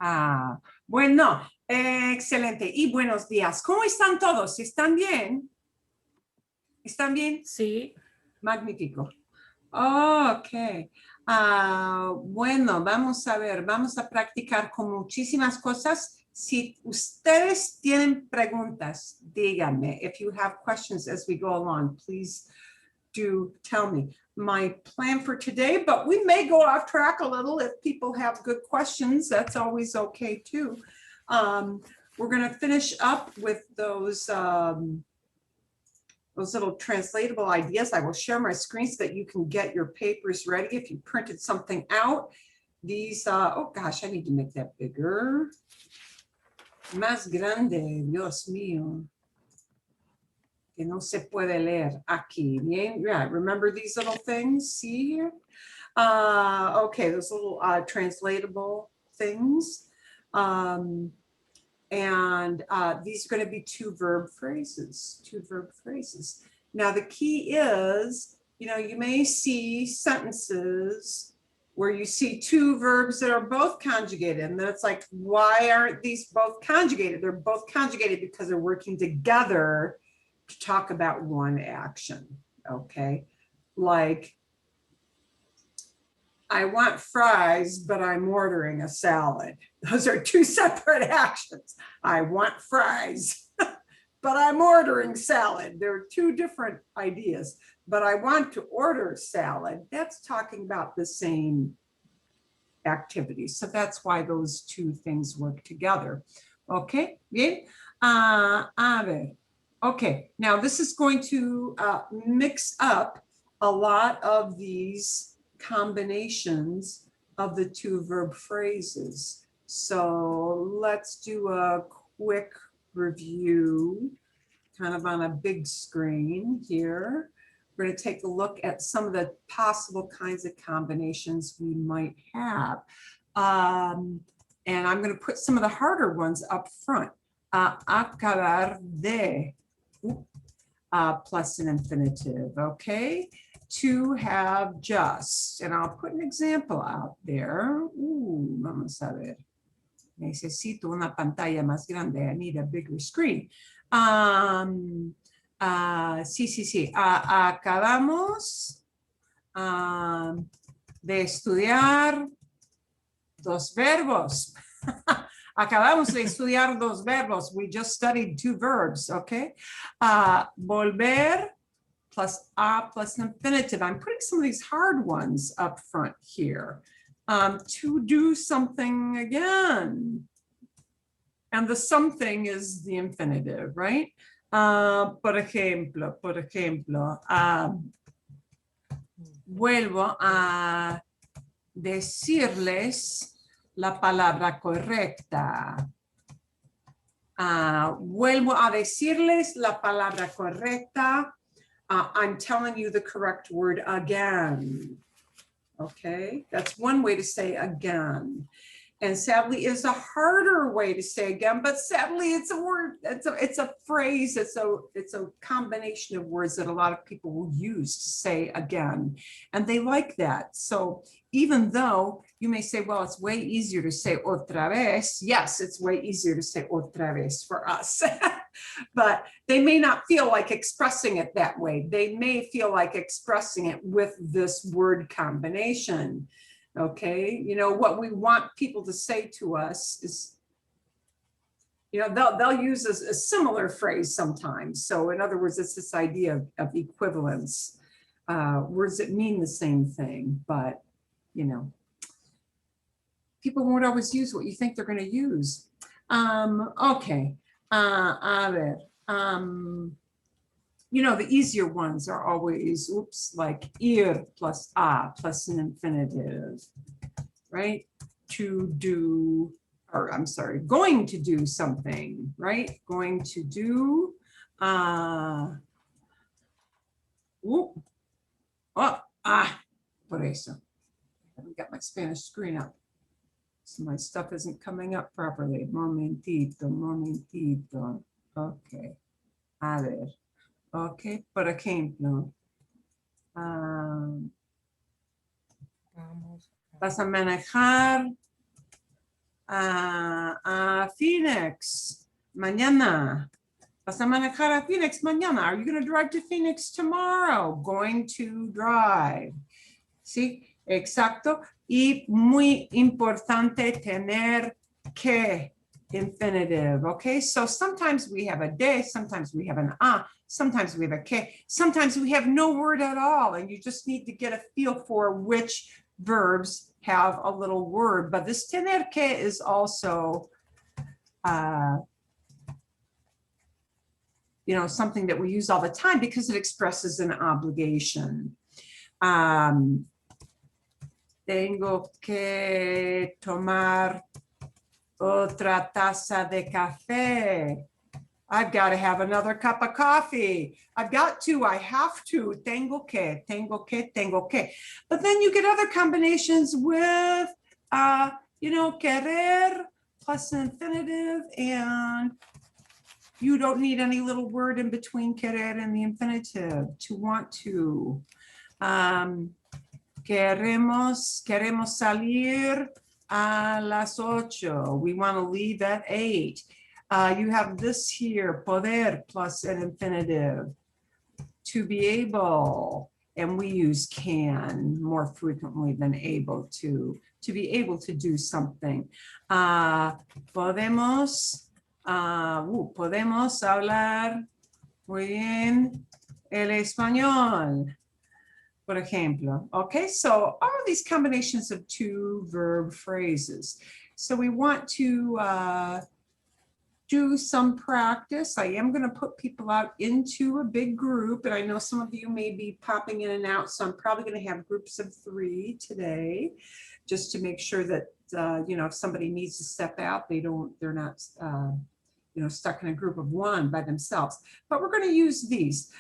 Ah, bueno, excelente. Y buenos días. ¿Cómo están todos? ¿Están bien? ¿Están bien? Sí. Magnífico. Ok. Bueno, vamos a ver, vamos a practicar con muchísimas cosas. Si ustedes tienen preguntas, díganme. If you have questions as we go along, please do tell me. My plan for today, but we may go off track a little if people have good questions. That's always okay too. We're going to finish up with those little translatable ideas. I will share my screen so that you can get your papers ready if you printed something out. These, oh gosh, I need to make that bigger. Más grande, Dios mío. Que no se puede leer aquí. Bien, yeah, remember these little things? See here? Okay, those little translatable things. And these are going to be two verb phrases. Now, the key is, you may see sentences where you see two verbs that are both conjugated. And then it's like, why aren't these both conjugated? They're both conjugated because they're working together to talk about one action, okay? Like, I want fries, but I'm ordering a salad. Those are two separate actions. I want fries, but I'm ordering salad. They're two different ideas, but I want to order salad. That's talking about the same activity. So that's why those two things work together. Okay, bien. A ver. Okay, now this is going to mix up a lot of these combinations of the two verb phrases. So let's do a quick review, kind of on a big screen here. We're going to take a look at some of the possible kinds of combinations we might have. And I'm going to put some of the harder ones up front. Acabar de. Plus an infinitive, okay? To have just, and I'll put an example out there. Vamos a ver. Necesito una pantalla más grande. I need a bigger screen. Sí. Acabamos de estudiar dos verbos. Acabamos de estudiar dos verbos. We just studied two verbs, okay? Volver plus a plus infinitive. I'm putting some of these hard ones up front here. To do something again. And the something is the infinitive, right? Por ejemplo, vuelvo a decirles la palabra correcta. Vuelvo a decirles la palabra correcta. I'm telling you the correct word again. Okay, that's one way to say again. And sadly is a harder way to say again, but sadly it's a word, it's a phrase, it's a combination of words that a lot of people will use to say again. And they like that. So even though you may say, well, it's way easier to say otra vez. Yes, it's way easier to say otra vez for us. But they may not feel like expressing it that way. They may feel like expressing it with this word combination. Okay, what we want people to say to us is, they'll use a similar phrase sometimes. So in other words, it's this idea of equivalence, words that mean the same thing, but people won't always use what you think they're going to use. Okay, a ver. The easier ones are always, like ir plus a plus an infinitive, right? To do, or I'm sorry, going to do something, right? Going to do, por eso. I haven't got my Spanish screen up. So my stuff isn't coming up properly. Momentito. Okay. A ver. Okay, por ejemplo, vas a manejar Phoenix, mañana. Vas a manejar a Phoenix mañana. Are you going to drive to Phoenix tomorrow? Going to drive. ¿Sí? Exacto. Y muy importante tener que infinitive. Okay, so sometimes we have a de, sometimes we have an sometimes we have a que, sometimes we have no word at all, and you just need to get a feel for which verbs have a little word. But this tener que is also something that we use all the time because it expresses an obligation. Tengo que tomar otra taza de café. I've got to have another cup of coffee. I've got to, I have to, tengo que, tengo que, tengo que. But then you get other combinations with, querer plus an infinitive, and you don't need any little word in between querer and the infinitive. To want to. Queremos salir a las 8. We want to leave at 8. You have this here, poder plus an infinitive. To be able, and we use can more frequently than able to be able to do something. Podemos hablar muy bien el español. Por ejemplo, okay, so all of these combinations of two verb phrases. So we want to do some practice. I am going to put people out into a big group, and I know some of you may be popping in and out, so I'm probably going to have groups of 3 today, just to make sure that if somebody needs to step out, they're not stuck in a group of 1 by themselves. But we're going to use these.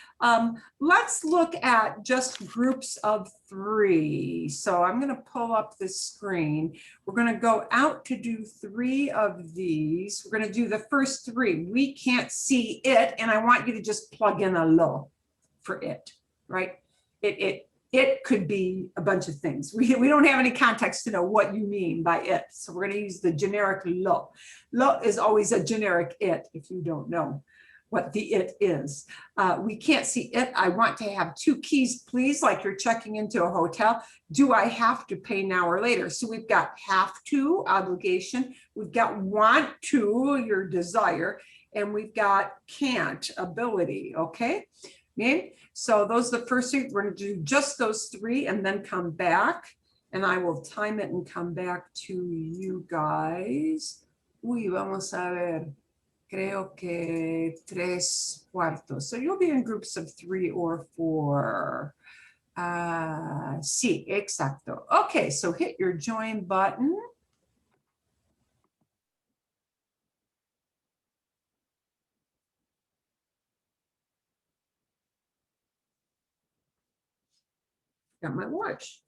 Let's look at just groups of 3. So I'm going to pull up this screen. We're going to go out to do 3 of these. We're going to do the first 3. We can't see it, and I want you to just plug in a lo for it, right? It could be a bunch of things. We don't have any context to know what you mean by it. So we're going to use the generic lo. Lo is always a generic it if you don't know what the it is. We can't see it. I want to have 2 keys, please, like you're checking into a hotel. Do I have to pay now or later? So we've got have to, obligation. We've got want to, your desire. And we've got can't, ability, okay? Okay, so those are the first 3. We're going to do just those 3 and then come back, and I will time it and come back to you guys. Uy, vamos a ver. Creo que 3/4. So you'll be in groups of 3 or 4. Sí, exacto. Okay, so hit your join button. Got my watch.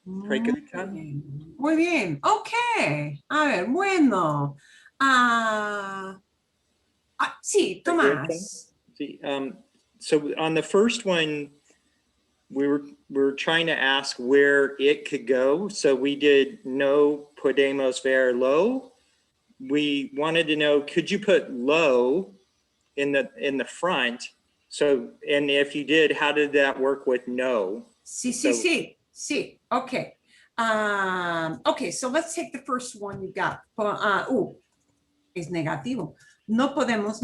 Very good, Tom. Muy bien. Okay. A ver, bueno. Sí, Very good, Tom. Tomás. See, so on the first one, we were trying to ask where it could go. So we did no podemos verlo. We wanted to know, could you put lo in the front? So, and if you did, how did that work with no? Sí, So- sí. Okay. Okay, so let's take the first one you got. Es negativo. No podemos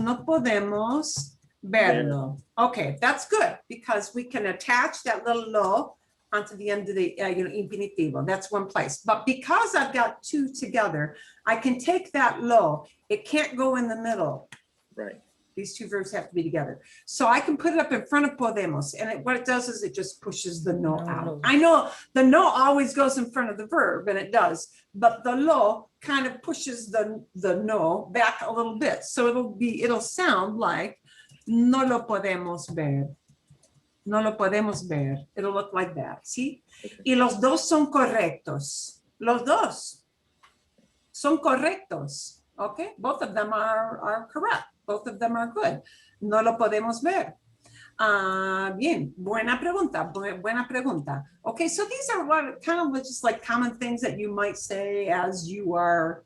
verlo. Okay, that's good because we can attach that little lo onto the end of the infinitivo. That's one place. But because I've got two together, I can take that lo. It can't go in the middle. Right. These two verbs have to be together. So I can put it up in front of podemos. And what it does is it just pushes the no out. I know the no always goes in front of the verb, and it does. But the lo kind of pushes the no back a little bit. So it'll sound like no lo podemos ver. No lo podemos ver. It'll look like that. ¿Sí? Okay. Y los dos son correctos. Los dos son correctos. Okay? Both of them are correct. Both of them are good. No lo podemos ver. Bien, buena pregunta. Okay, so these are what kind of just like common things that you might say as you are,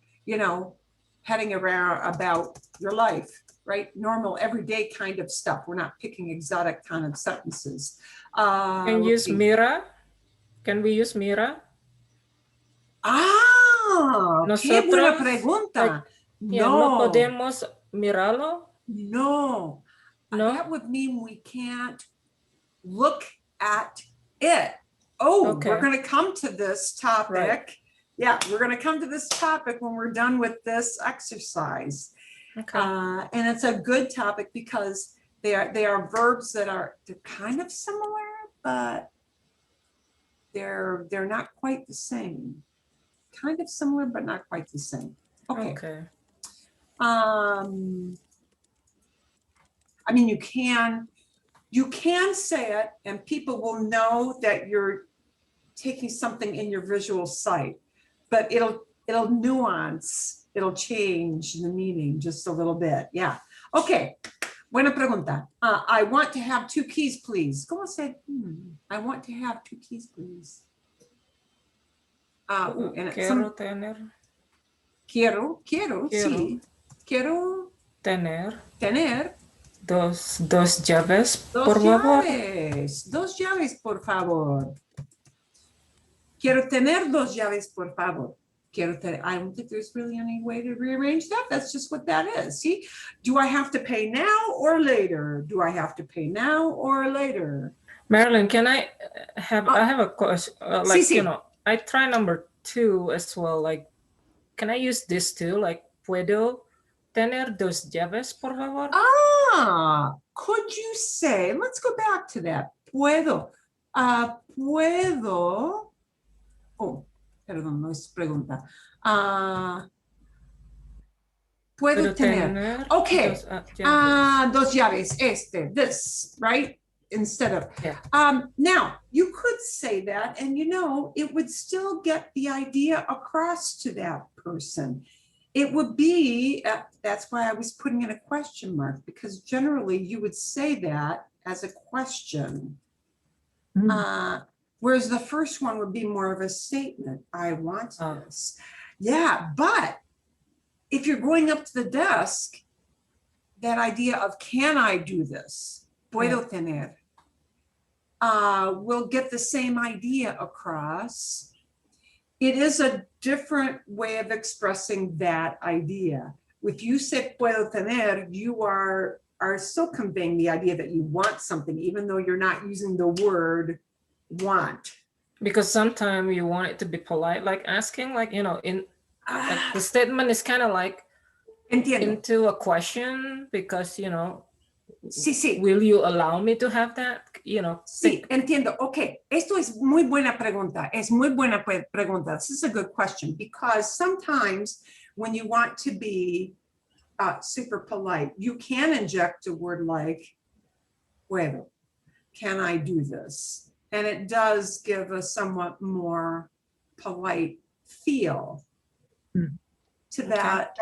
heading around about your life, right? Normal, everyday kind of stuff. We're not picking exotic kind of sentences. Can use mirar? Can we use mirar? Qué buena pregunta. No podemos mirarlo. No. That would mean we can't look at it. Okay. We're going to come to this topic. Right. Yeah, we're going to come to this topic when we're done with this exercise. Okay. And it's a good topic because they are verbs that they're kind of similar, but they're not quite the same. Kind of similar, but not quite the same. Okay. I mean, you can say it and people will know that you're taking something in your visual sight, but it'll nuance, it'll change the meaning just a little bit. Yeah. Okay. Buena pregunta. I want to have 2 keys, please. ¿Cómo se? I want to have 2 keys, please. Quiero tener. Quiero, sí. Quiero tener dos llaves, por favor. Dos llaves, por favor. Quiero tener 2 llaves, por favor. I don't think there's really any way to rearrange that. That's just what that is. See, do I have to pay now or later? Do I have to pay now or later? Marilyn, can I have a question? Sí. I try number 2 as well. Like, can I use this too? Like, puedo tener 2 llaves, por favor? Could you say, let's go back to that. Puedo. Perdón, no es pregunta. Puedo tener. Okay. Dos llaves. Dos llaves. This, right? Instead of. Yeah. Now, you could say that, and it would still get the idea across to that person. It would be, that's why I was putting in a question mark, because generally you would say that as a question. Whereas the first one would be more of a statement. I want this. Yeah, but if you're going up to the desk, that idea of can I do this? Puedo tener. Will get the same idea across. It is a different way of expressing that idea. If you say puedo tener, you are still conveying the idea that you want something, even though you're not using the word want. Because sometimes you want it to be polite, like asking, like, in like the statement is kind of like into a question, because, Sí. Will you allow me to have that? Sí, entiendo. Okay, esto es muy buena pregunta. Es muy buena pregunta. This is a good question, because sometimes when you want to be super polite, you can inject a word like puedo. Can I do this? And it does give a somewhat more polite feel to that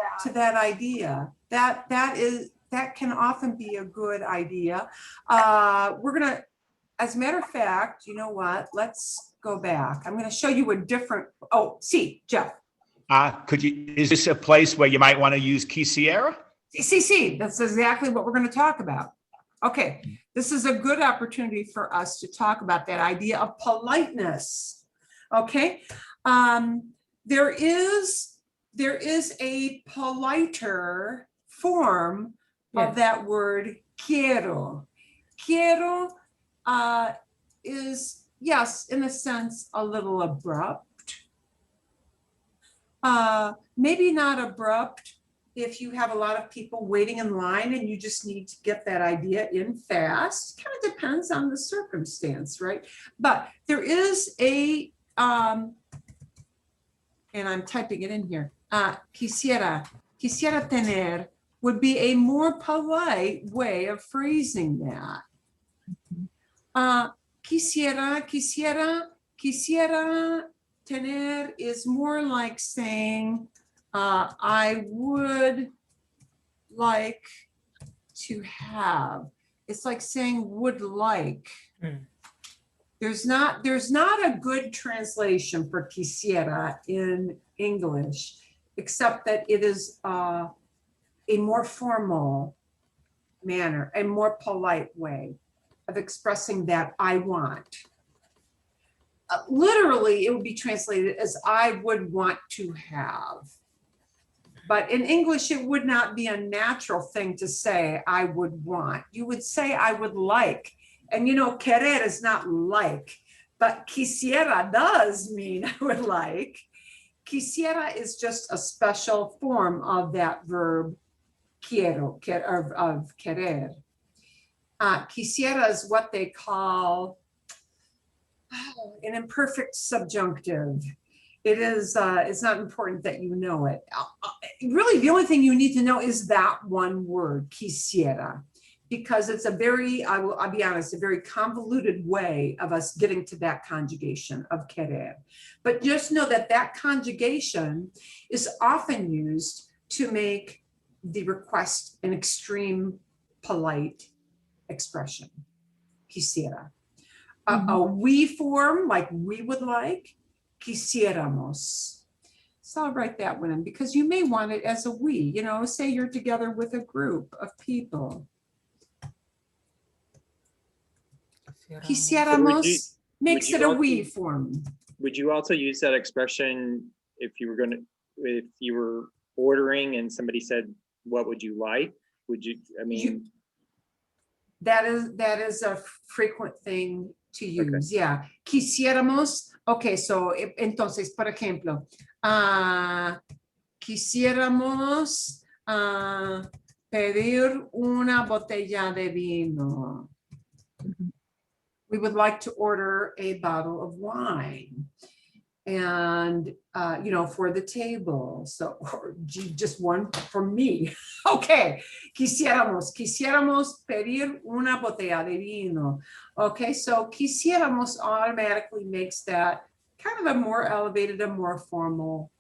idea. That can often be a good idea. We're gonna, as a matter of fact, you know what? Let's go back. I'm gonna show you a different, sí, Jeff. Is this a place where you might want to use quisiera? Sí, that's exactly what we're gonna talk about. Okay, this is a good opportunity for us to talk about that idea of politeness. Okay, there is a politer form of that word quiero. Quiero is, yes, in a sense, a little abrupt. Maybe not abrupt if you have a lot of people waiting in line and you just need to get that idea in fast. Kind of depends on the circumstance, right? But there is a, and I'm typing it in here, quisiera tener would be a more polite way of phrasing that. Quisiera tener is more like saying, I would like to have. It's like saying would like. There's not a good translation for quisiera in English, except that it is a more formal manner, a more polite way of expressing that I want. Literally, it would be translated as I would want to have. But in English, it would not be a natural thing to say I would want. You would say I would like. And querer is not like, but quisiera does mean I would like. Quisiera is just a special form of that verb quiero, of querer. Quisiera is what they call an imperfect subjunctive. It is, it's not important that you know it. Really, the only thing you need to know is that one word, quisiera, because it's a very, I'll be honest, a very convoluted way of us getting to that conjugation of querer. But just know that that conjugation is often used to make the request an extreme polite expression, quisiera. A we form, like we would like, quisiéramos. So I'll write that one in, because you may want it as a we, say you're together with a group of people. Quisiéramos makes it a we form. Would you also use that expression if you were ordering and somebody said, what would you like? Would you, that is a frequent thing to use. Okay. Yeah. Quisiéramos. Okay, so entonces, por ejemplo, quisiéramos pedir una botella de vino. We would like to order a bottle of wine. And, for the table. So, or just one for me. Okay, quisiéramos pedir una botella de vino. Okay, so quisiéramos automatically makes that kind of a more elevated, a more formal,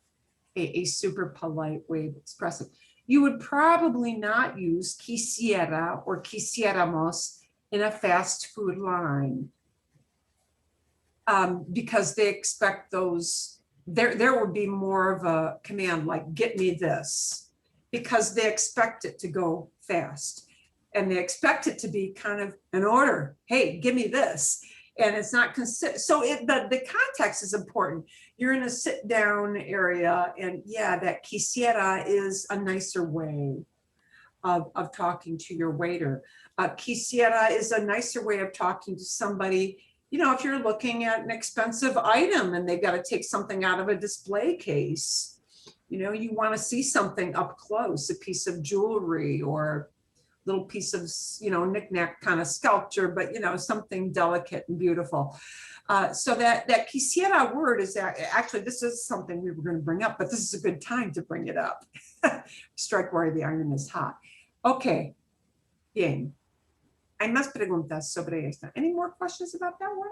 a super polite way of expressing. You would probably not use quisiera or quisiéramos in a fast food line. Because they expect those, there would be more of a command like, get me this, because they expect it to go fast. And they expect it to be kind of an order. Hey, give me this. And it's not so the context is important. You're in a sit down area, and yeah, that quisiera is a nicer way of talking to your waiter. Quisiera is a nicer way of talking to somebody. If you're looking at an expensive item and they've got to take something out of a display case, you want to see something up close, a piece of jewelry or little piece of, knickknack kind of sculpture, but, something delicate and beautiful. So that quisiera word is actually, this is something we were going to bring up, but this is a good time to bring it up. Strike where the iron is hot. Okay, bien. Hay más preguntas sobre esta. Any more questions about that one?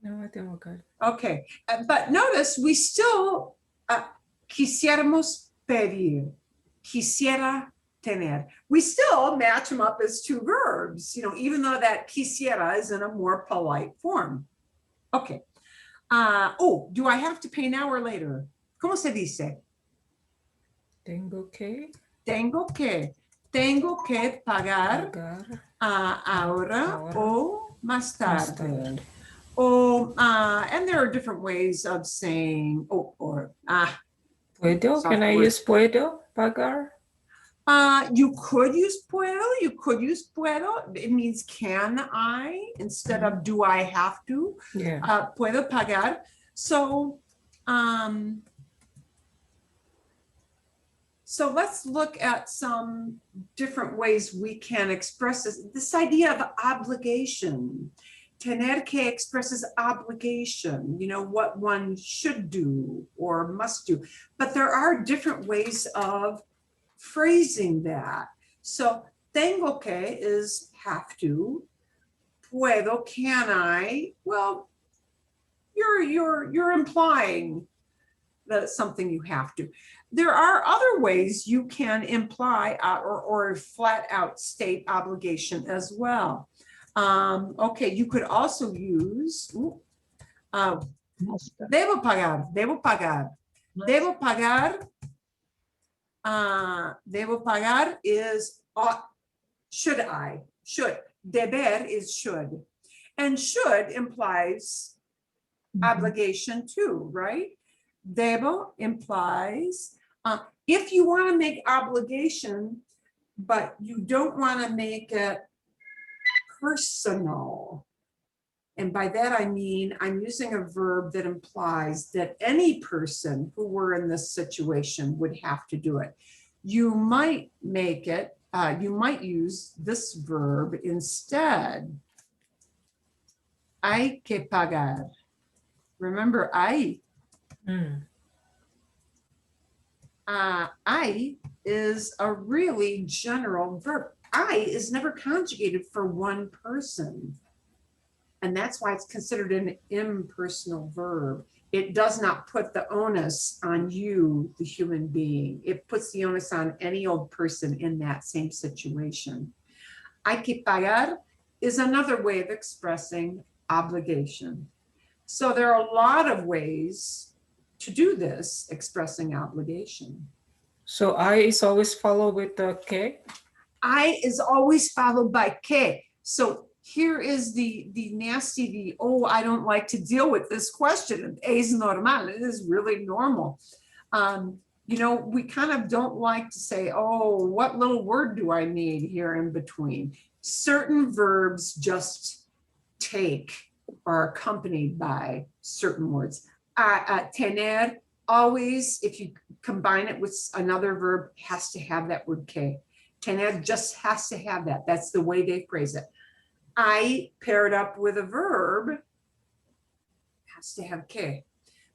No, I think we're good. Okay, but notice we still quisiéramos pedir, quisiera tener. We still match them up as two verbs, even though that quisiera is in a more polite form. Okay. Do I have to pay now or later? ¿Cómo se dice? Tengo que pagar. pagar Ahora o más más tarde. tarde. And there are different ways of saying, ¿Puedo? Can I software. use puedo pagar? You could use puedo. It means can I instead of do I have to. Yeah. Puedo pagar. So, so let's look at some different ways we can express this idea of obligation. Tener que expresses obligation, what one should do or must do. But there are different ways of phrasing that. So tengo que is have to. Puedo, can I? Well, you're implying that it's something you have to. There are other ways you can imply or flat out state obligation as well. Okay, you could also use debo pagar. Debo pagar is should I? Should. Deber is should. And should implies obligation too, right? Debo implies, if you want to make obligation, but you don't want to make it personal. And by that, I mean, I'm using a verb that implies that any person who were in this situation would have to do it. You might make it, you might use this verb instead. Hay que pagar. Remember, hay. I is a really general verb. I is never conjugated for one person. And that's why it's considered an impersonal verb. It does not put the onus on you, the human being. It puts the onus on any old person in that same situation. Hay que pagar is another way of expressing obligation. So there are a lot of ways to do this, expressing obligation. So I is always followed with the que? I is always followed by que. So here is the nasty, I don't like to deal with this question. Es normal, it is really normal. We kind of don't like to say, what little word do I need here in between? Certain verbs just take or are accompanied by certain words. Tener, always, if you combine it with another verb, has to have that word que. Tener just has to have that. That's the way they phrase it. I paired up with a verb has to have que.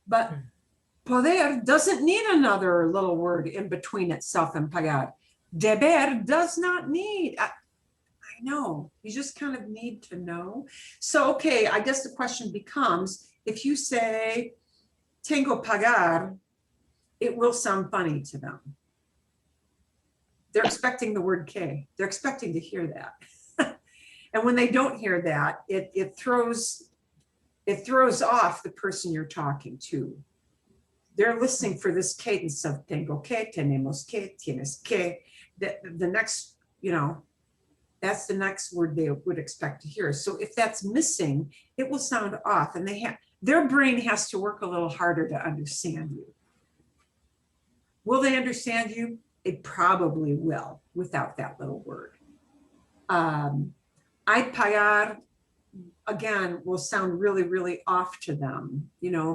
But poder doesn't need another little word in between itself and pagar. Deber does not need. I know, you just kind of need to know. So, okay, I guess the question becomes, if you say tengo pagar, it will sound funny to them. They're expecting the word que. They're expecting to hear that. And when they don't hear that, it throws off the person you're talking to. They're listening for this cadence of tengo que, tenemos que, tienes que. The next, that's the next word they would expect to hear. So if that's missing, it will sound off, and their brain has to work a little harder to understand you. Will they understand you? They probably will without that little word. I pagar, again, will sound really, really off to them.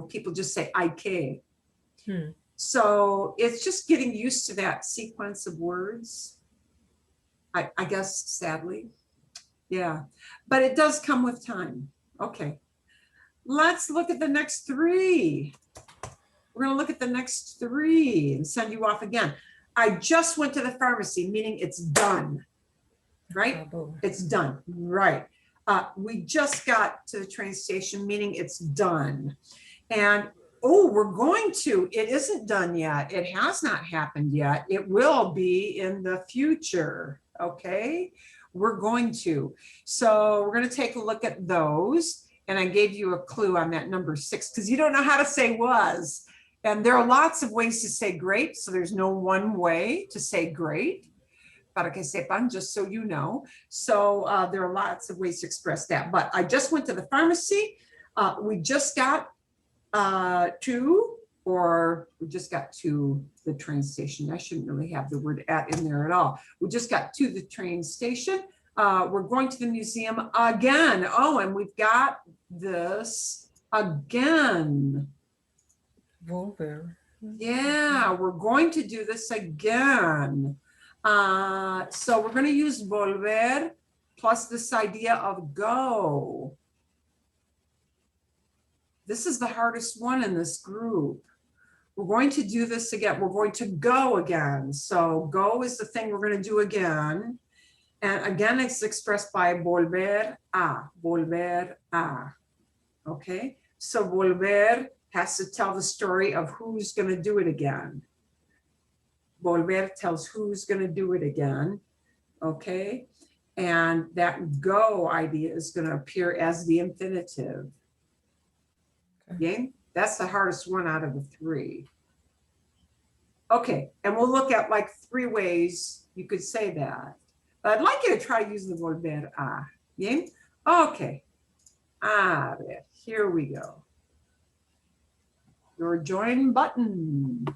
People just say I que. So it's just getting used to that sequence of words. I guess, sadly. Yeah, but it does come with time. Okay, let's look at the next three. We're gonna look at the next three and send you off again. I just went to the pharmacy, meaning it's done, right? It's done, right. We just got to the train station, meaning it's done. And we're going to, it isn't done yet. It has not happened yet. It will be in the future, okay? We're going to. So we're going to take a look at those. And I gave you a clue on that number 6, because you don't know how to say was. And there are lots of ways to say great. So there's no one way to say great. Para que sepan, just so you know. So there are lots of ways to express that. But I just went to the pharmacy. We just got to the train station. I shouldn't really have the word at in there at all. We just got to the train station. We're going to the museum again. Oh, and we've got this again. Volver. Yeah, we're going to do this again. So we're going to use volver plus this idea of go. This is the hardest one in this group. We're going to do this again. We're going to go again. So go is the thing we're going to do again. And again, it's expressed by volver a, volver a. Okay, so volver has to tell the story of who's going to do it again. Volver tells who's going to do it again. Okay, and that go idea is going to appear as the infinitive. Okay, that's the hardest one out of the 3. Okay, and we'll look at like 3 ways you could say that. But I'd like you to try to use the volver a. Yeah? Okay. Here we go. Your join button.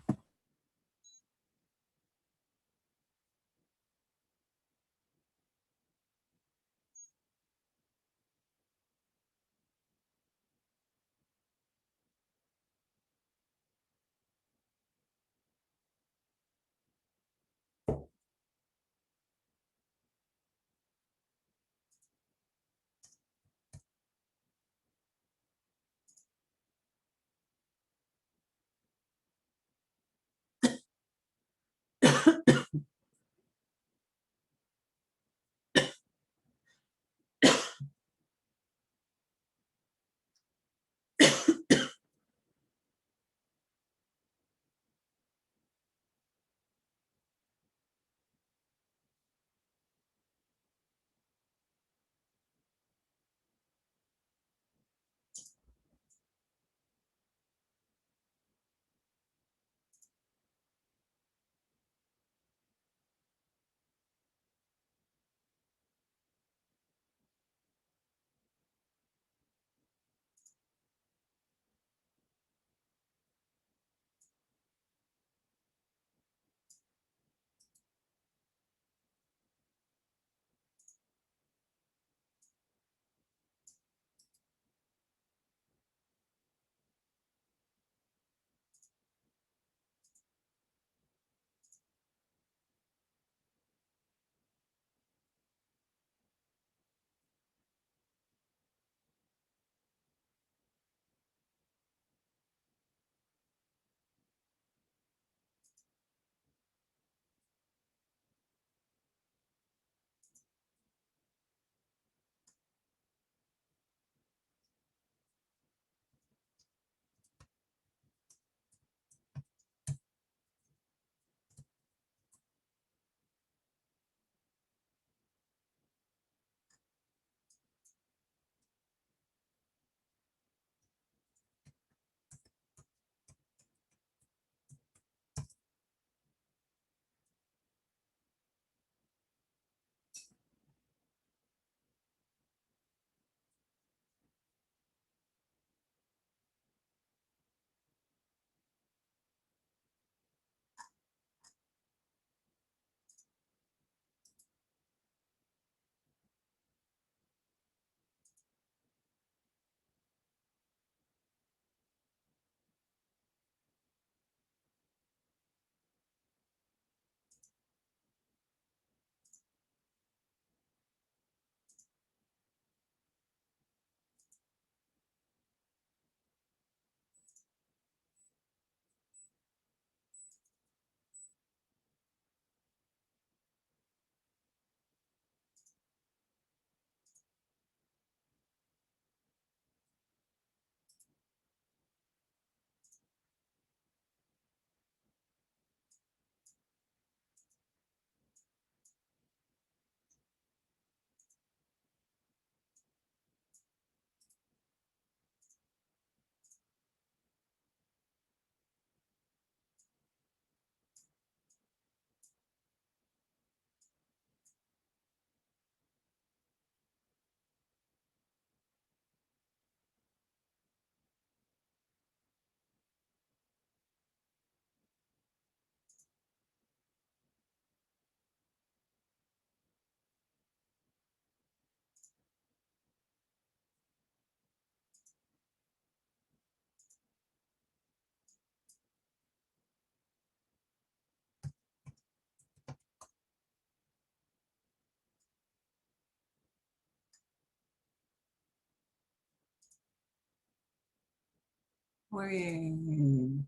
Muy bien.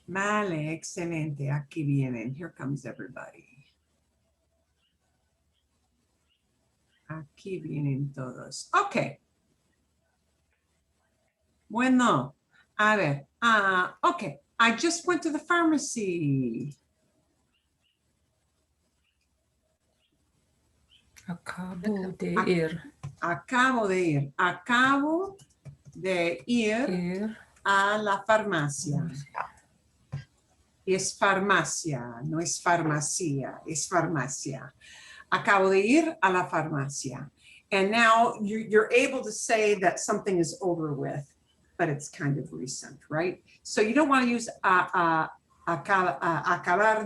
Vale, excelente. Aquí vienen. Here comes everybody. Aquí vienen todos. Ok. Bueno, a ver. Okay. I just went to the pharmacy. Acabo de ir. Acabo de ir. Acabo de ir a la farmacia. Es farmacia, no es farmacia, es farmacia. Acabo de ir a la farmacia. And now you're able to say that something is over with, but it's kind of recent, right? So you don't want to use acabar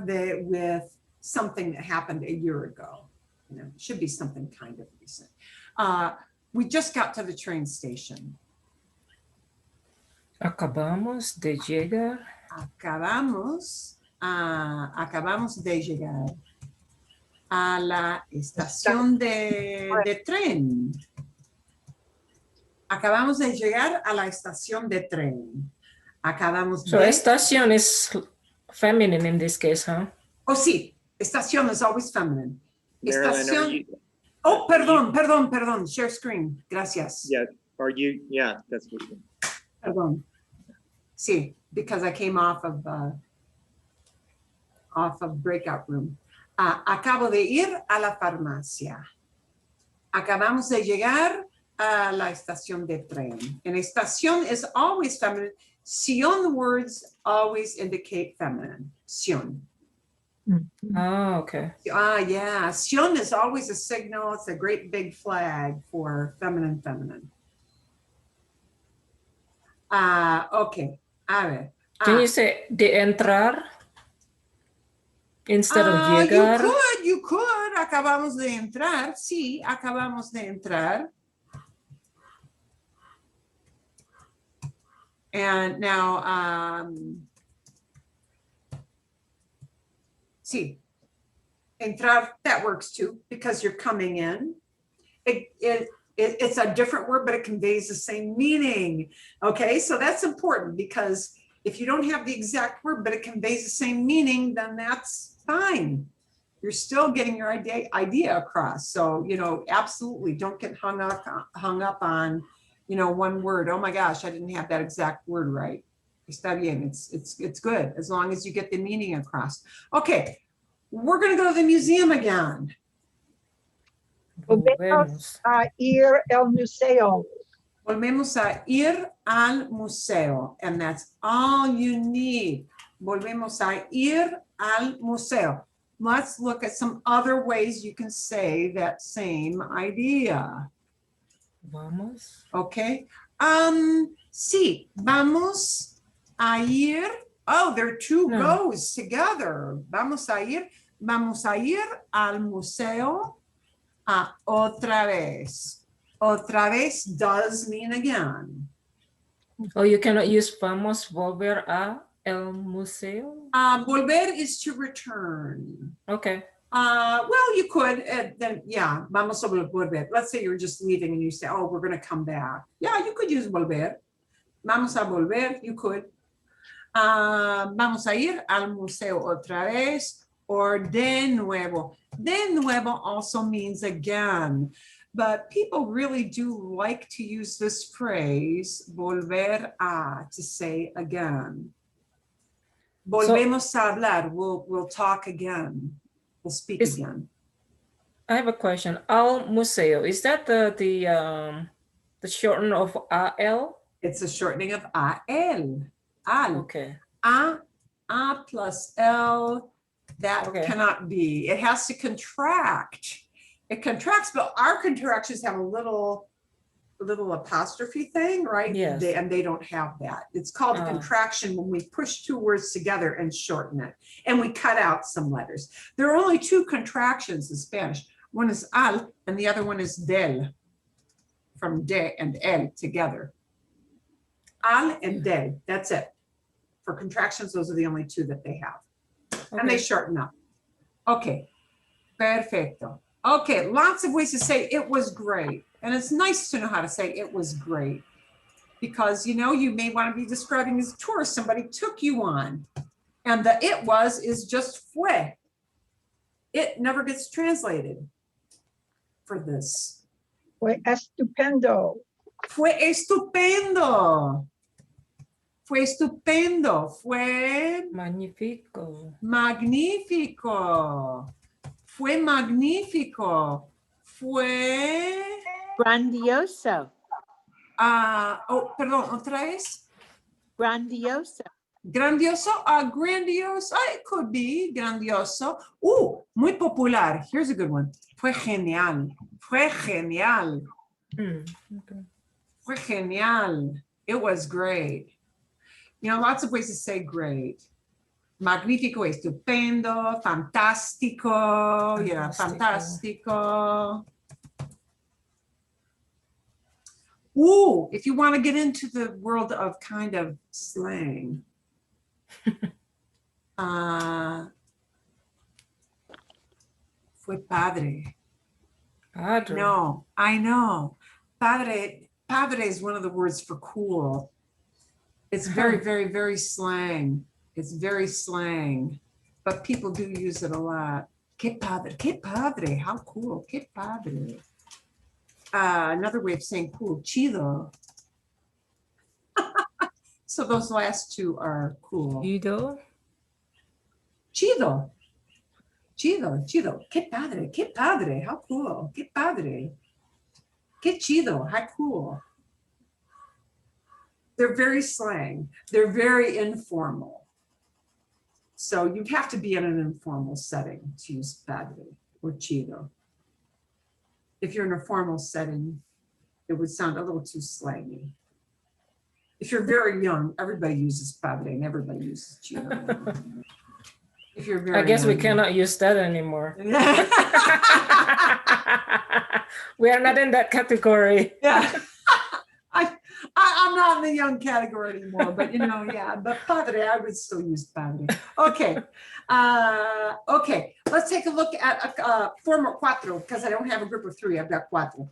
de with something that happened a year ago. You know, it should be something kind of recent. We just got to the train station. Acabamos de llegar. Acabamos de llegar a la estación de tren. Acabamos de llegar a la estación de tren. Acabamos So de... estación is feminine in this case, huh? Oh, sí. Estación is always feminine. Marilyn, Estación... Oh, perdón. Share screen. Gracias. Yeah, are you, yeah, that's what you. Perdón. Sí, because I came off of breakout room. Acabo de ir a la farmacia. Acabamos de llegar a la estación de tren. And estación is always feminine. Sion words always indicate feminine. Sion. Oh, okay. Yeah. Sion is always a signal. It's a great big flag for feminine. Okay. A ver. Can you say de entrar instead of llegar? You could. Acabamos de entrar. Sí, acabamos de entrar. And now, sí, entrar, that works too, because you're coming in. It's a different word, but it conveys the same meaning. Okay, so that's important, because if you don't have the exact word, but it conveys the same meaning, then that's fine. You're still getting your idea across. So, you know, absolutely don't get hung up on, you know, one word. Oh my gosh, I didn't have that exact word right. Está bien. It's good as long as you get the meaning across. Okay, we're going to go to the museum again. Volvemos a ir al museo. Volvemos a ir al museo, and that's all you need. Volvemos a ir al museo. Let's look at some other ways you can say that same idea. Vamos. Okay. Sí, vamos a ir. Oh, there are two goes together. Vamos a ir al museo otra vez. Otra vez does mean again. Oh, you cannot use vamos volver a el museo? Volver is to return. Okay. Well, you could, then, yeah, vamos a volver. Let's say you're just leaving and you say, oh, we're going to come back. Yeah, you could use volver. Vamos a volver, you could. Vamos a ir al museo otra vez, or de nuevo. De nuevo also means again, but people really do like to use this phrase, volver a, to say again. Volvemos a hablar, we'll talk again. We'll speak again. I have a question. Al museo, is that the shortening of AL? It's a shortening of AL. Al. Okay. A plus L, that cannot be. It has to contract. It contracts, but our contractions have a little apostrophe thing, right? Yes. And they don't have that. It's called a contraction when we push two words together and shorten it. And we cut out some letters. There are only two contractions in Spanish. One is al and the other one is del, from de and el together. Al and del, that's it. For contractions, those are the only two that they have. And they shorten up. Okay, perfecto. Okay, lots of ways to say it was great. And it's nice to know how to say it was great. Because, you know, you may want to be describing as a tourist, somebody took you on. And the it was is just fue. It never gets translated for this. Fue estupendo. Fue estupendo. Fue estupendo. Fue Magnifico. magnífico. Fue magnífico. Fue. Grandioso. Oh, perdón, otra vez. Grandioso. Grandioso, grandioso. It could be grandioso. Muy popular. Here's a good one. Fue genial. Fue genial. Okay. Fue genial. It was great. You know, lots of ways to say great. Magnífico, estupendo, fantástico. Yeah, fantástico. If you want to get into the world of kind of slang. Fue padre. Padre. No, I know. Padre is one of the words for cool. It's very, very, very slang. It's very slang, but people do use it a lot. Que padre, how cool, que padre. Another way of saying cool, chido. So those last two are cool. Chido. Chido. Chido, chido. Que padre, how cool. Que padre. Que chido, how cool. They're very slang. They're very informal. So you have to be in an informal setting to use padre or chido. If you're in a formal setting, it would sound a little too slangy. If you're very young, everybody uses padre and everybody uses chido. If you're very I guess we young. cannot use that anymore. We are not in that category. Yeah. I'm not in the young category anymore, but you know, yeah, but padre, I would still use padre. Okay. Okay, let's take a look at forma cuatro, because I don't have a group of three, I've got cuatro.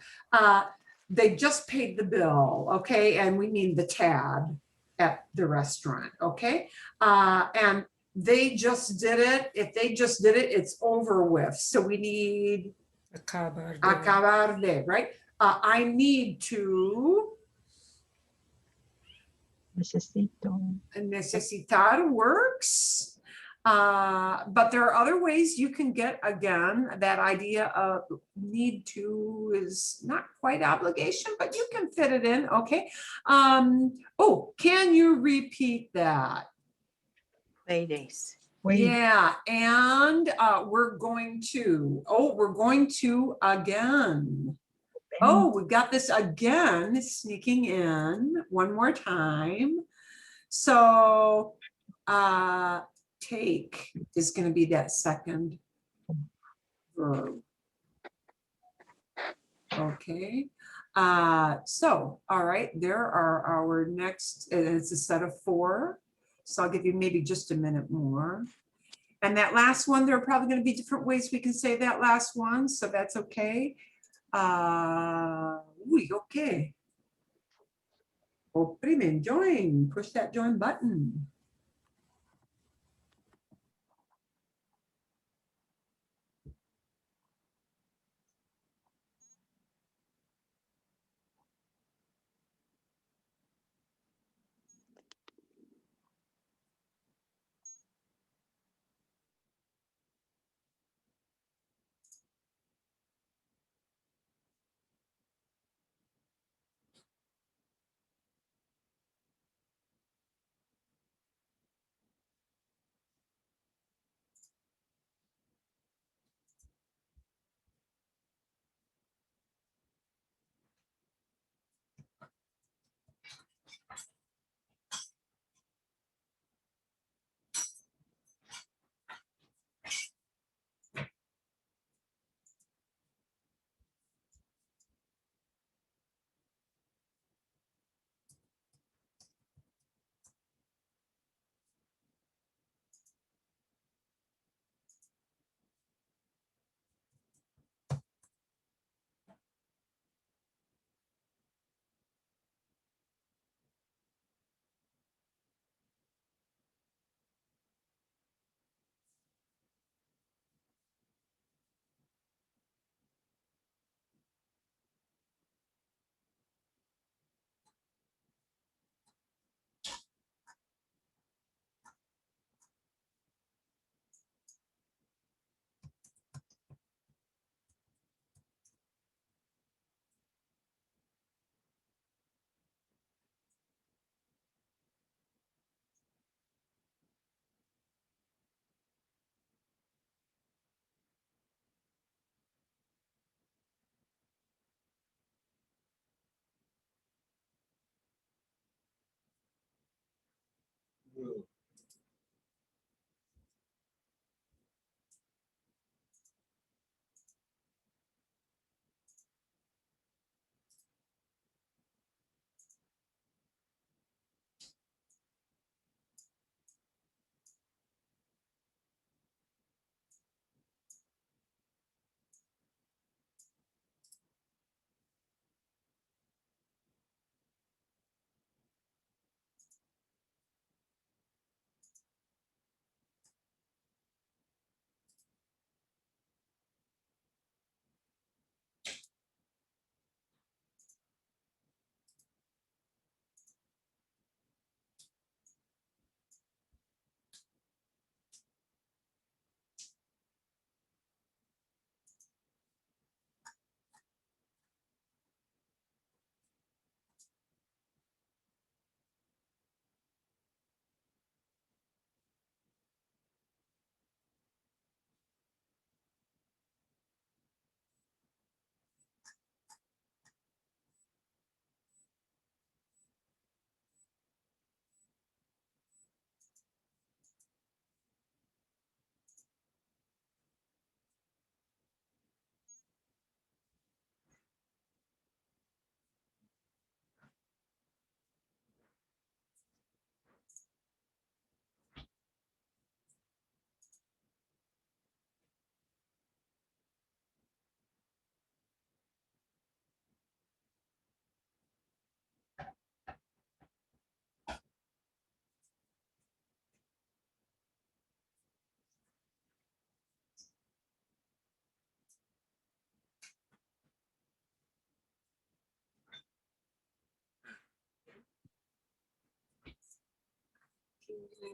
They just paid the bill, okay, and we mean the tab at the restaurant, okay? And they just did it. If they just did it, it's over with. So we need acabar de, right? I need to. Necesito. Necesitar works. But there are other ways you can get, again, that idea of need to is not quite obligation, but you can fit it in, okay? Can you repeat that? Ladies. Wait. Yeah, and we're going to again. We've got this again sneaking in one more time. So take is going to be that second verb. Okay. So, all right, there are our next, it's a set of 4. So I'll give you maybe just a minute more. And that last one, there are probably going to be different ways we can say that last one. So that's okay. Okay. Oprime and join. Push that join button.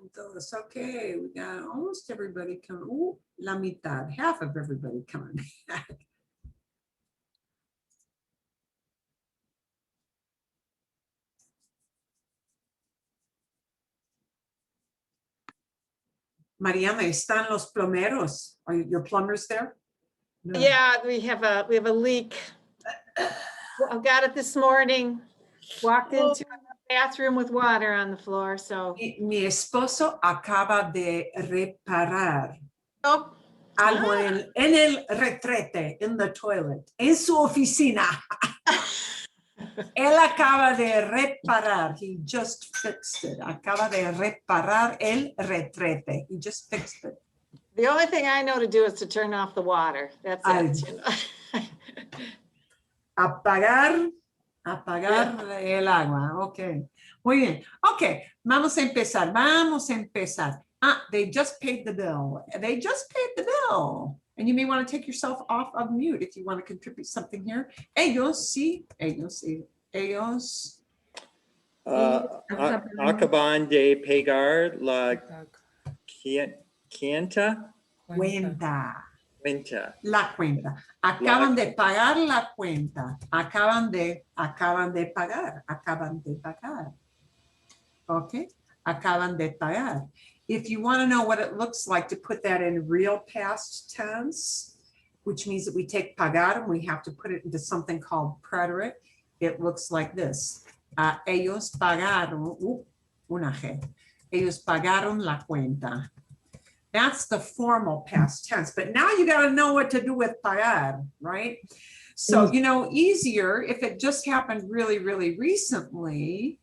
Entonces, okay, we got almost everybody coming. Ooh, la mitad, half of everybody coming back. Mariana, están los plomeros. Are your plumbers there? No. Yeah, we have a leak. I got it this morning. Walked into a bathroom with water on the floor, so. Mi esposo acaba de reparar Oh, algo en el retrete, in the toilet, en su oficina. Él acaba de reparar. He just fixed it. Acaba de reparar el retrete. He just fixed it. the only thing I know to do is to turn off the water. That's it. You know? Apagar el agua. Ok. Muy bien. Ok. Vamos a empezar. They just paid the bill. They just paid the bill. And you may want to take yourself off of mute if you want to contribute something here. Ellos sí. Ellos. Acaban de pagar la cuenta. La cuenta. Acaban de pagar la cuenta. Acaban de pagar. Okay. Acaban de pagar. If you want to know what it looks like to put that in real past tense, which means that we take pagar and we have to put it into something called preterite, it looks like this. Ellos pagaron, una G. Ellos pagaron la cuenta. That's the formal past tense, but now you got to know what to do with pagar, right? So, you know, easier if it just happened really, really recently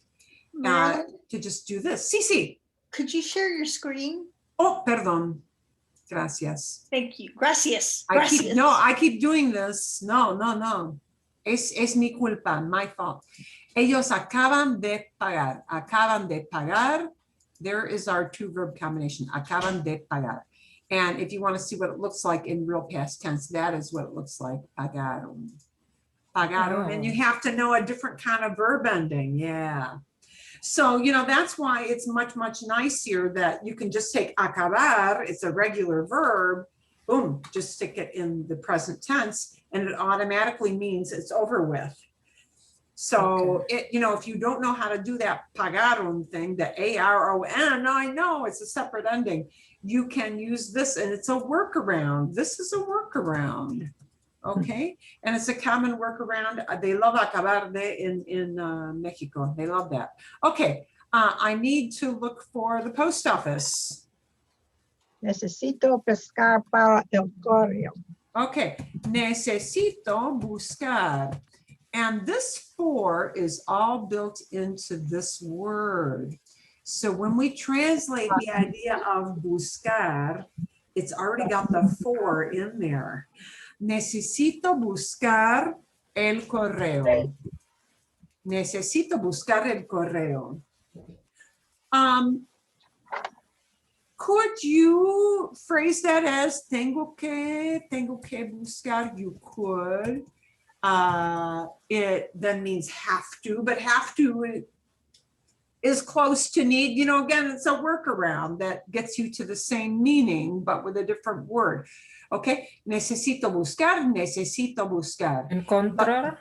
to just do this. Sí. Could you share your screen? Oh, perdón. Gracias. Thank you. Gracias. I keep doing this. No. Es mi culpa, my fault. Ellos acaban de pagar. Acaban de pagar. There is our two verb combination. Acaban de pagar. And if you want to see what it looks like in real past tense, that is what it looks like. Pagaron. Pagaron. And you have to know a different kind of verb ending. Yeah. So, you know, that's why it's much, much nicer that you can just take acabar. It's a regular verb. Boom, just stick it in the present tense and it automatically means it's over with. So, you know, if you don't know how to do that pagaron thing, the A-R-O-N, I know it's a separate ending. You can use this and it's a workaround. This is a workaround. Okay. And it's a common workaround. They love acabar de in Mexico. They love that. Okay. I need to look for the post office. Necesito pescar para el correo. Okay, necesito buscar. And this for is all built into this word. So when we translate the idea of buscar, it's already got the for in there. Necesito buscar el correo. Necesito buscar el correo. Could you phrase that as tengo que buscar? You could. It then means have to, but have to is close to need. You know, again, it's a workaround that gets you to the same meaning, but with a different word. Okay, necesito buscar, necesito buscar. Encontrar.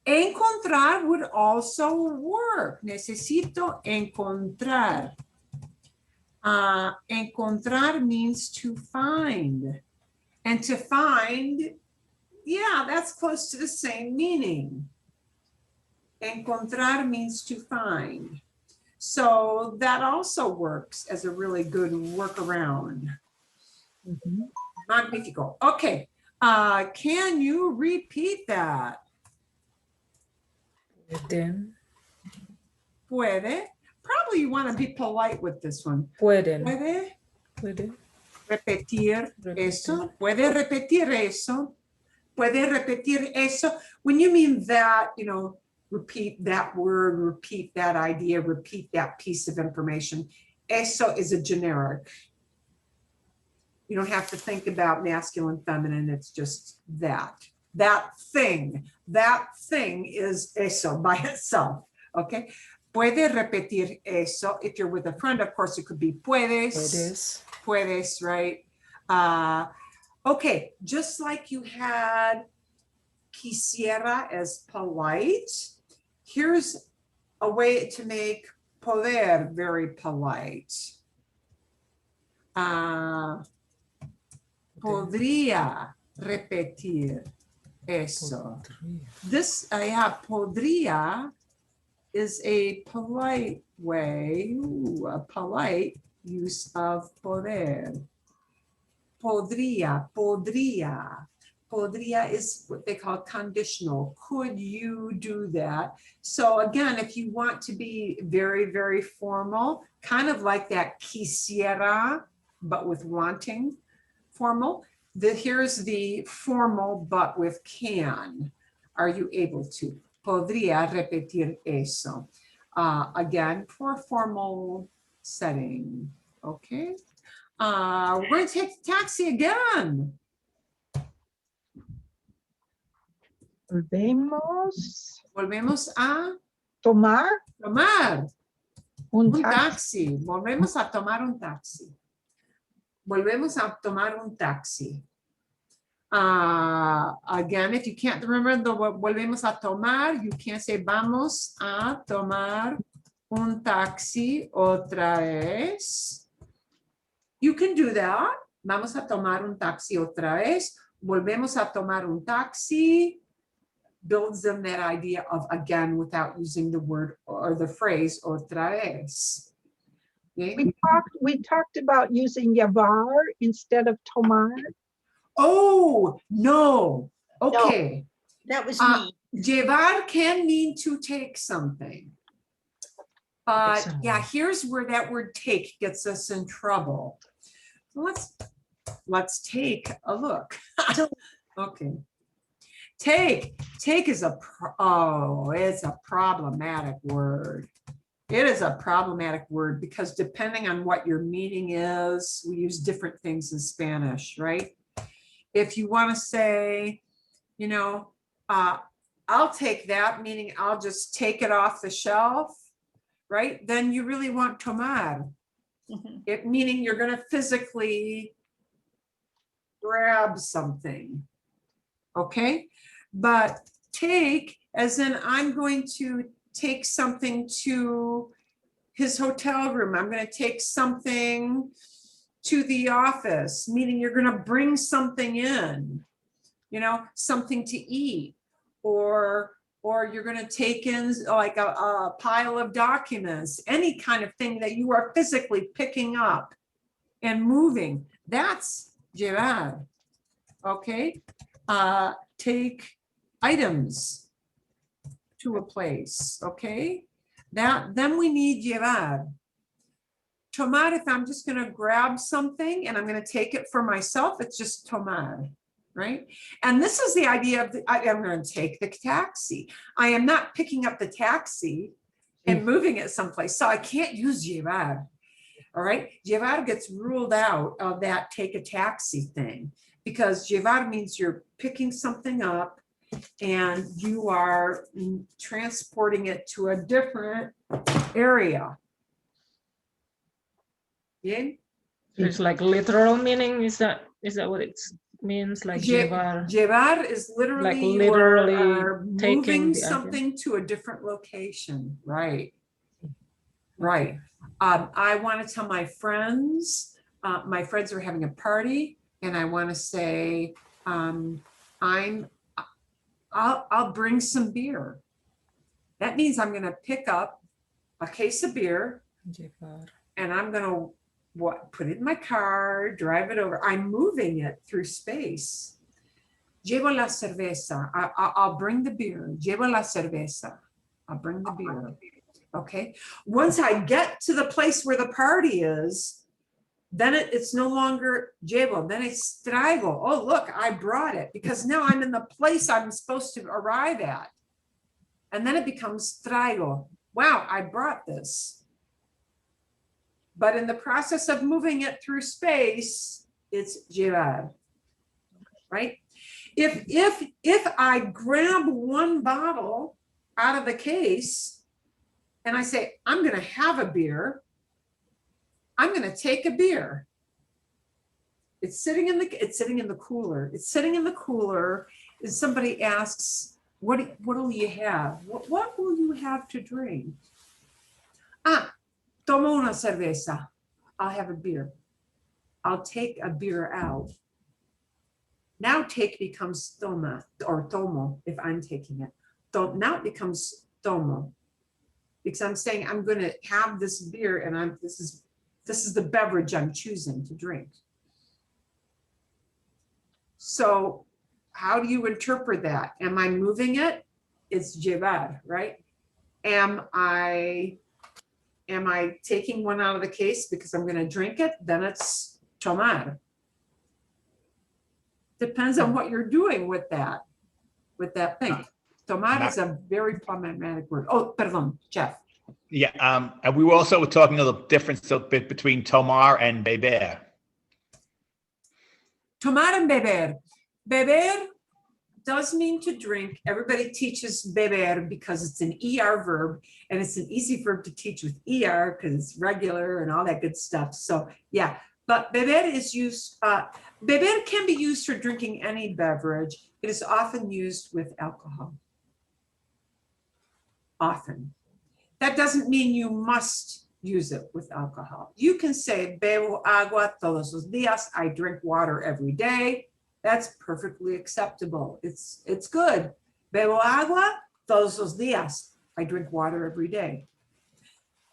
Encontrar would also work. Necesito encontrar. Encontrar means to find. And to find, yeah, that's close to the same meaning. Encontrar means to find. So that also works as a really good workaround. Magnifico. Okay. Can you repeat that? Pueden. Puede. Probably you want to be polite with this one. Pueden. Puede Puede. repetir eso. Puede repetir eso. Puede repetir eso. When you mean that, you know, repeat that word, repeat that idea, repeat that piece of information. Eso is a generic. You don't have to think about masculine, feminine. It's just that. That thing is eso by itself. Okay. Puede repetir eso. If you're with a friend, of course, it could be puedes. Puedes, right? Okay, just like you had quisiera as polite, here's a way to make poder very polite. Podría repetir eso. This, podría is a polite way, a polite use of poder. Podría, podría. Podría is what they call conditional. Could you do that? So again, if you want to be very, very formal, kind of like that quisiera, but with wanting formal, here's the formal, but with can. Are you able to? Podría repetir eso. Again, for formal setting, okay? We're going to take the taxi again. Volvemos a tomar un taxi. Volvemos a tomar un taxi. Volvemos a tomar un taxi. Again, if you can't remember the volvemos a tomar, you can't say vamos a tomar un taxi otra vez. You can do that. Vamos a tomar un taxi otra vez. Volvemos a tomar un taxi. Builds in that idea of again without using the word or the phrase otra vez. Okay? We talked about using llevar instead of tomar. Oh, no. Okay. That was me. Llevar can mean to take something. Yeah, here's where that word take gets us in trouble. Let's take a look. Okay. Take is it's a problematic word. It is a problematic word because depending on what your meaning is, we use different things in Spanish, right? If you want to say, you know, I'll take that, meaning I'll just take it off the shelf, right? Then you really want tomar. It meaning you're going to physically grab something. Okay, but take as in I'm going to take something to his hotel room. I'm going to take something to the office, meaning you're going to bring something in, you know, something to eat or or you're going to take in like a pile of documents, any kind of thing that you are physically picking up and moving. That's llevar. Okay. Take items to a place. Okay. Then we need llevar. Tomar, if I'm just going to grab something and I'm going to take it for myself, it's just tomar. Right? And this is the idea of I'm going to take the taxi. I am not picking up the taxi and moving it someplace. So I can't use llevar. All right. Llevar gets ruled out of that take a taxi thing because llevar means you're picking something up and you are transporting it to a different area. Yeah. It's like literal meaning. Is that what it means? Like llevar. Llevar is literally, Like you literally are taking moving the item. something to a different location. Right. Right. I want to tell my friends are having a party and I want to say, I'll bring some beer. That means I'm going to pick up a case of beer Llevar. and I'm going to put it in my car, drive it over. I'm moving it through space. Llevo la cerveza. I'll bring the beer. Llevo la cerveza. I'll bring the beer. Okay. Once I get to the place where the party is, then it's no longer llevo, then it's traigo. Oh, look, I brought it because now I'm in the place I'm supposed to arrive at. And then it becomes traigo. Wow, I brought this. But in the process of moving it through space, it's llevar, right? If I grab one bottle out of the case and I say, I'm going to have a beer, I'm going to take a beer. It's sitting in the cooler. It's sitting in the cooler. And somebody asks, what will you have? What will you have to drink? Tomo una cerveza. I'll have a beer. I'll take a beer out. Now take becomes toma or tomo if I'm taking it. Now it becomes tomo because I'm saying I'm going to have this beer and this is the beverage I'm choosing to drink. So how do you interpret that? Am I moving it? It's llevar, right? Am I taking one out of the case because I'm going to drink it? Then it's tomar. Depends on what you're doing with that thing. Tomar is a very problematic word. Oh, perdón, Jeff. Yeah, and we were also talking a little difference a bit between tomar and beber. Tomar and beber. Beber does mean to drink. Everybody teaches beber because it's an ER verb and it's an easy verb to teach with ER because it's regular and all that good stuff. So yeah, but beber is used, beber can be used for drinking any beverage. It is often used with alcohol. Often. That doesn't mean you must use it with alcohol. You can say, bebo agua todos los días. I drink water every day. That's perfectly acceptable. It's good. Bebo agua todos los días. I drink water every day.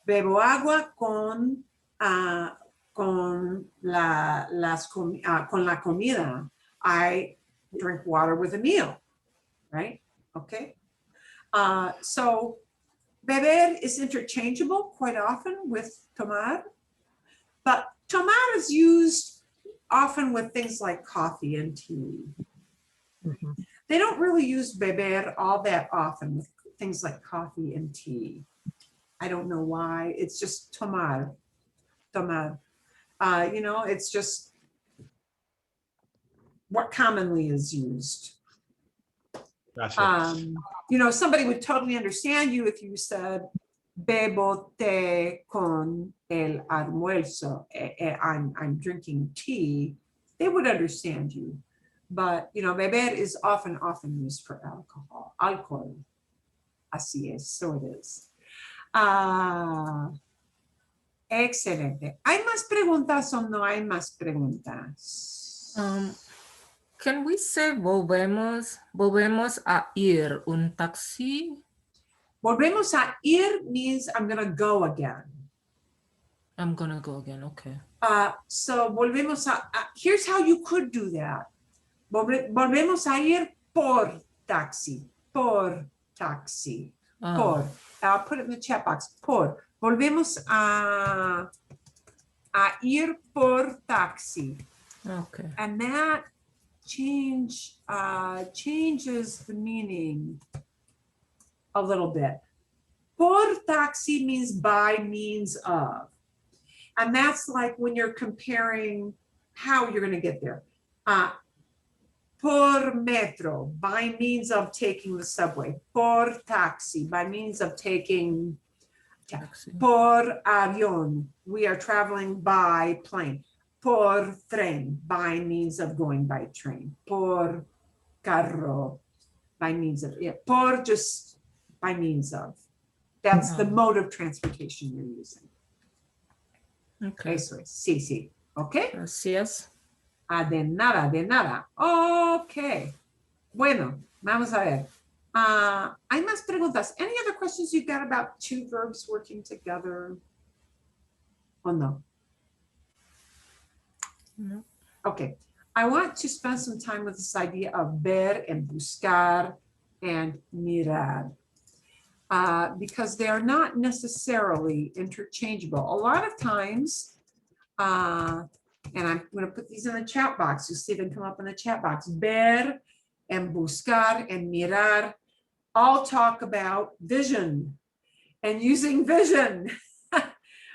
Bebo agua con la comida. I drink water with a meal, right? Okay. So beber is interchangeable quite often with tomar, but tomar is used often with things like coffee and tea. Mhm. They don't really use beber all that often with things like coffee and tea. I don't know why. It's just tomar. It's just what commonly is used. Gotcha. Somebody would totally understand you if you said, bebo té con el almuerzo. I'm drinking tea. They would understand you. But, beber is often used for alcohol. Alcohol. Así es. So it is. Excelente. ¿Hay más preguntas o no hay más preguntas? Can we say volvemos a ir un taxi? Volvemos a ir means I'm gonna go again. I'm gonna go again, okay. So volvemos here's how you could do that. Volvemos a ir por taxi, por taxi, por. I'll put it in the chat box, por. Volvemos a ir por taxi. Okay. And that changes the meaning a little bit. Por taxi means by means of. And that's like when you're comparing how you're going to get there. Por metro, by means of taking the subway. Por taxi, by means of taking. Taxi. Por avión, we are traveling by plane. Por tren, by means of going by train. Por carro, by means of, yeah. Por just by means of. That's the mode of transportation you're using. Okay. Eso es. Sí, sí. Okay. Gracias. De nada, de nada. Okay. Bueno, vamos a ver. Hay más preguntas. Any other questions you got about two verbs working together? Or no? No. Okay. I want to spend some time with this idea of ver and buscar and mirar. Because they are not necessarily interchangeable. A lot of times, and I'm going to put these in the chat box. You'll see them come up in the chat box. Ver and buscar and mirar all talk about vision and using vision,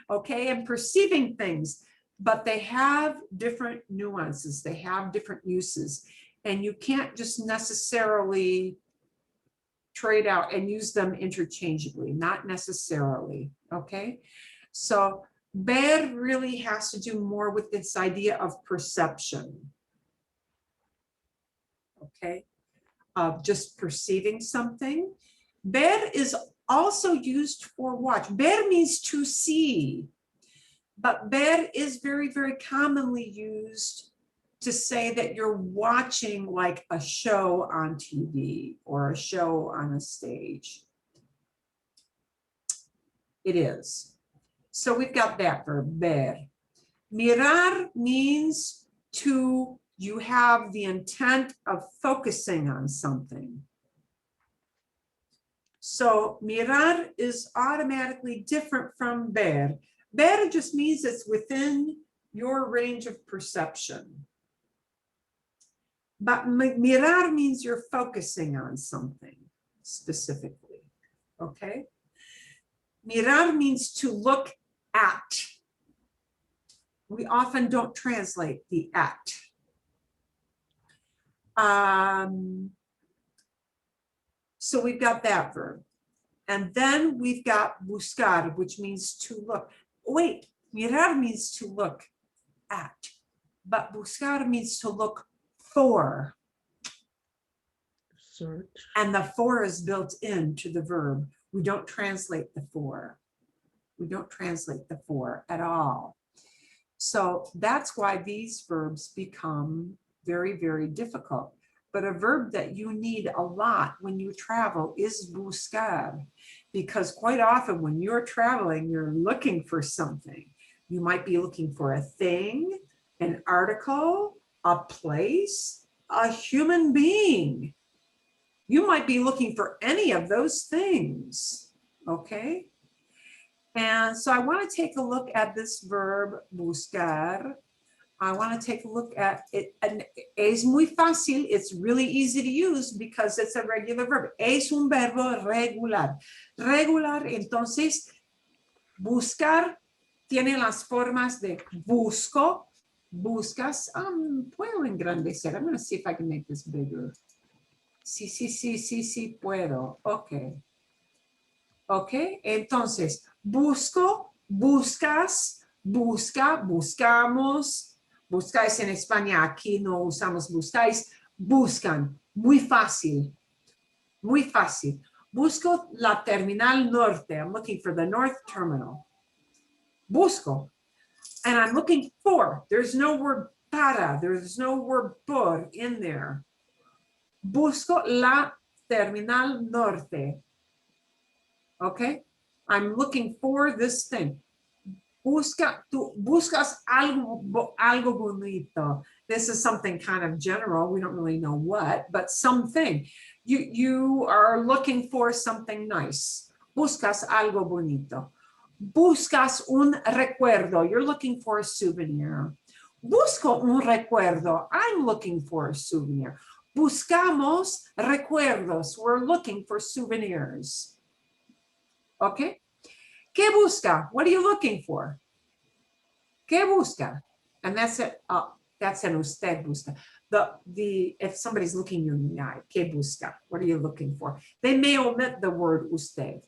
okay, and perceiving things, but they have different nuances. They have different uses, and you can't just necessarily trade out and use them interchangeably, not necessarily, okay? So ver really has to do more with this idea of perception, okay? Of just perceiving something. Ver is also used for watch. Ver means to see, but ver is very, very commonly used to say that you're watching like a show on TV or a show on a stage. It is. So we've got that verb, ver. Mirar means you have the intent of focusing on something. So mirar is automatically different from ver. Ver just means it's within your range of perception. But mirar means you're focusing on something specifically, okay? Mirar means to look at. We often don't translate the at. So we've got that verb. And then we've got buscar, which means to look. Wait, mirar means to look at, but buscar means to look for. Search. And the for is built into the verb. We don't translate the for. We don't translate the for at all. So that's why these verbs become very, very difficult. But a verb that you need a lot when you travel is buscar, because quite often when you're traveling, you're looking for something. You might be looking for a thing, an article, a place, a human being. You might be looking for any of those things, okay? And so I want to take a look at this verb buscar. I want to take a look at it. And es muy fácil. It's really easy to use because it's a regular verb. Es un verbo regular. Regular, entonces, buscar tiene las formas de busco, buscas. Puedo engrandecer. I'm going to see if I can make this bigger. Sí, puedo. Ok. Ok, entonces, busco, buscas, busca, buscamos. Buscáis en España, aquí no usamos buscáis, buscan. Muy fácil, muy fácil. Busco la terminal norte. I'm looking for the north terminal. Busco. And I'm looking for. There's no word para. There's no word por in there. Busco la terminal norte. Okay? I'm looking for this thing. Tú buscas algo bonito. This is something kind of general. We don't really know what, but something. You are looking for something nice. Buscas algo bonito. Buscas un recuerdo. You're looking for a souvenir. Busco un recuerdo. I'm looking for a souvenir. Buscamos recuerdos. We're looking for souvenirs. Okay? ¿Qué busca? What are you looking for? ¿Qué busca? And that's it. That's an usted busca. If somebody's looking you in the eye, ¿qué busca? What are you looking for? They may omit the word usted.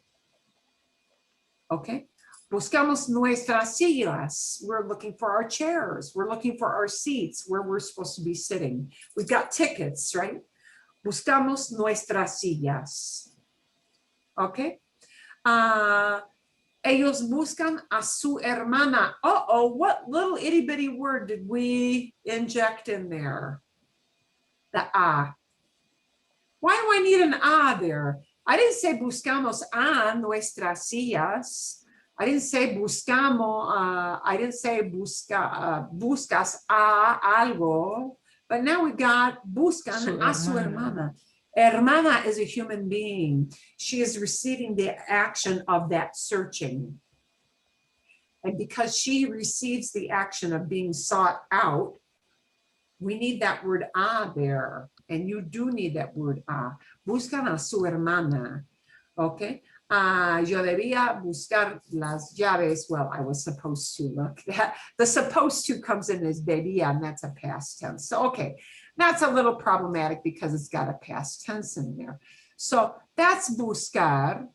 Okay? Buscamos nuestras sillas. We're looking for our chairs. We're looking for our seats where we're supposed to be sitting. We've got tickets, right? Buscamos nuestras sillas. Okay? Ellos buscan a su hermana. Uh-oh, what little itty bitty word did we inject in there? The a. Why do I need an a there? I didn't say buscamos a nuestras sillas. I didn't say buscamos, I didn't say buscas a algo, but now we've got buscan a su hermana. Hermana is a human being. She is receiving the action of that searching. And because she receives the action of being sought out, we need that word a there. And you do need that word a. Buscan a su hermana. Okay? Yo debía buscar las llaves. Well, I was supposed to. Look, the supposed to comes in as debía, and that's a past tense. So, okay. That's a little problematic because it's got a past tense in there. So that's buscar.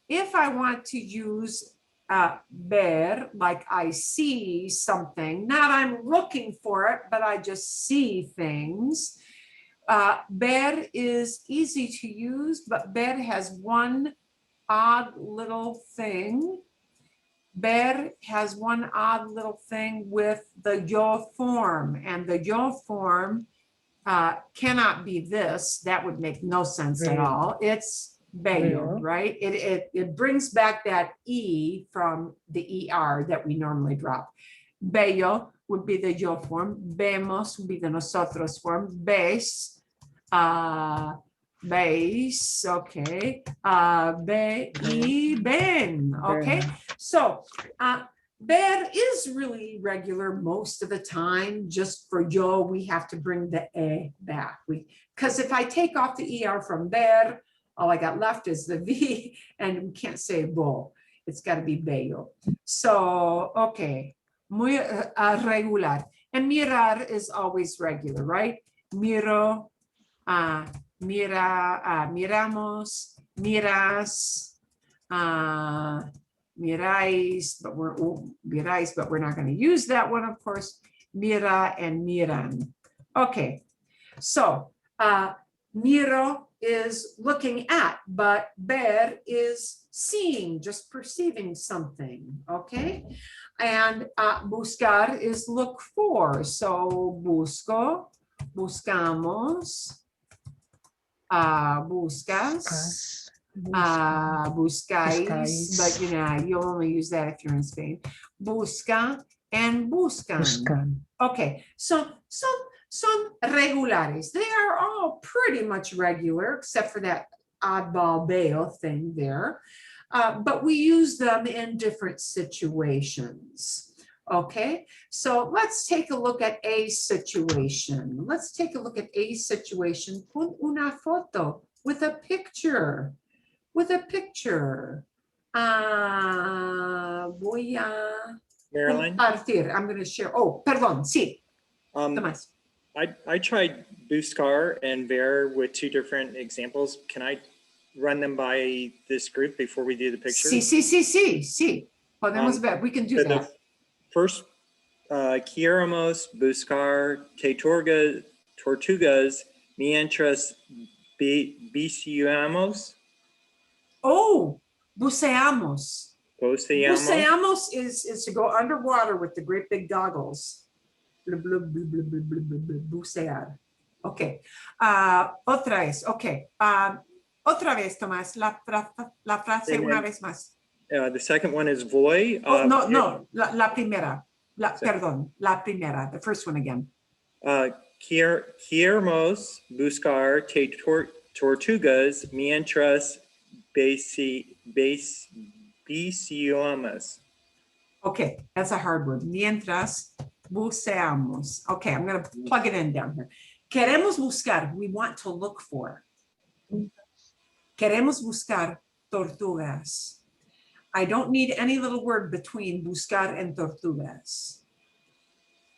If I want to use ver, like I see something, not I'm looking for it, but I just see things. Ver is easy to use, but ver has one odd little thing. Ver has one odd little thing with the yo form, and the yo form cannot be this. That would make no sense at all. It's bello, right? It brings back that E from the ER that we normally drop. Bello would be the yo form. Vemos would be the nosotros form. Ves, base, okay. Ve y ven, okay. So ver is really regular most of the time. Just for yo, we have to bring the e back. Because if I take off the er from ver, all I got left is the v, and we can't say bo. It's got to be bello. So, okay, muy regular. And mirar is always regular, right? Miro, miramos, miras, miráis, but we're not going to use that one, of course. Mira and miran. Okay, so miro is looking at, but ver is seeing, just perceiving something. Okay, and buscar is look for. So busco, buscamos, buscas, buscáis, but you know, you'll only use that if you're in Spain. Busca and buscan. Okay, so son regulares. They are all pretty much regular, except for that oddball veo thing there. But we use them in different situations. Okay, so let's take a look at a situation. Let's take a look at a situation. Pon una foto with a picture. With a picture. Voy a Marilyn? compartir. I'm going to share. Oh, perdón, sí. Tomás. I tried buscar and ver with two different examples. Can I run them by this group before we do the picture? Sí. Podemos ver. We can do that. First, queremos buscar tortugas mientras buceamos. Oh, buceamos. Buceamos. Buceamos is to go underwater with the great big goggles. Bucear. Ok. Otra vez. Ok. Otra vez, Tomás. La frase And una then, vez más. The second one is voy. Oh, no. La primera. Sorry. Perdón. La primera. The first one again. Queremos buscar tortugas mientras buceamos. Okay, that's a hard word. Mientras buceamos. Okay, I'm going to plug it in down here. Queremos buscar. We want to look for. Queremos buscar tortugas. I don't need any little word between buscar and tortugas.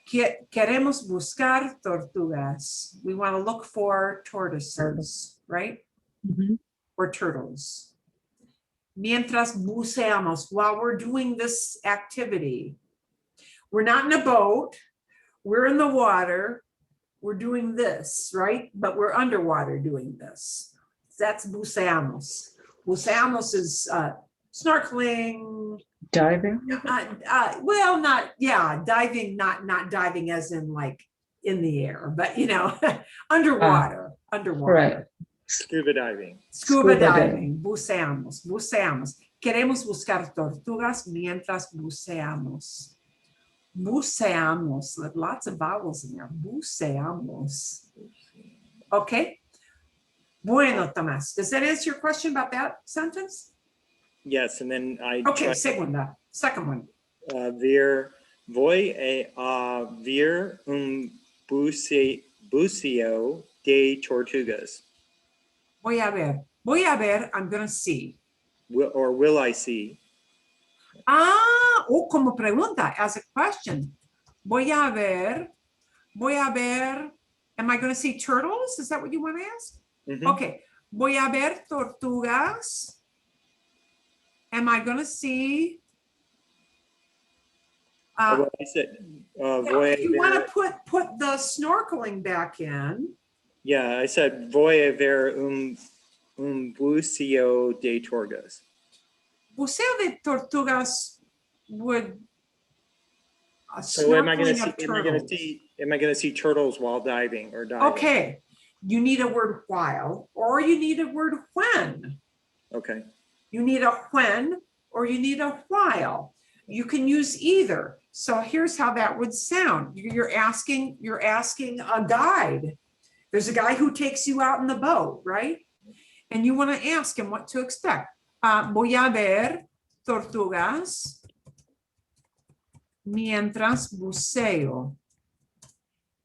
Queremos buscar tortugas. We want to look for tortoises, right? Mhm. Or turtles. Mientras buceamos, while we're doing this activity, we're not in a boat, we're in the water, we're doing this, right? But we're underwater doing this. That's buceamos. Buceamos is snorkeling. Diving. Well, diving, not diving as in like in the air, but underwater. Right. Scuba diving. Scuba Scuba diving. diving, buceamos. Queremos buscar tortugas mientras buceamos. Buceamos, lots of vowels in there. Buceamos. Okay. Bueno, Tomás, does that answer your question about that sentence? Yes, and then I Okay, second one. Voy a ver buceo de tortugas. Voy a ver, I'm going to see. Will I see? Como pregunta, as a question. Voy a ver, am I going to see turtles? Is that what you want to ask? Mhm. Okay, voy a ver tortugas. Am I going to see? Well, I said, voy If you a want ver, to put the snorkeling back in, yeah, I said voy a ver buceo de tortugas. buceo de tortugas would So am I going snorkeling of turtles. am I going to see turtles while diving or diving? Okay, you need a word while, or you need a word when. Okay. You need a when, or you need a while. You can use either. So here's how that would sound. You're asking a guide. There's a guy who takes you out in the boat, right? And you want to ask him what to expect. Voy a ver tortugas mientras buceo.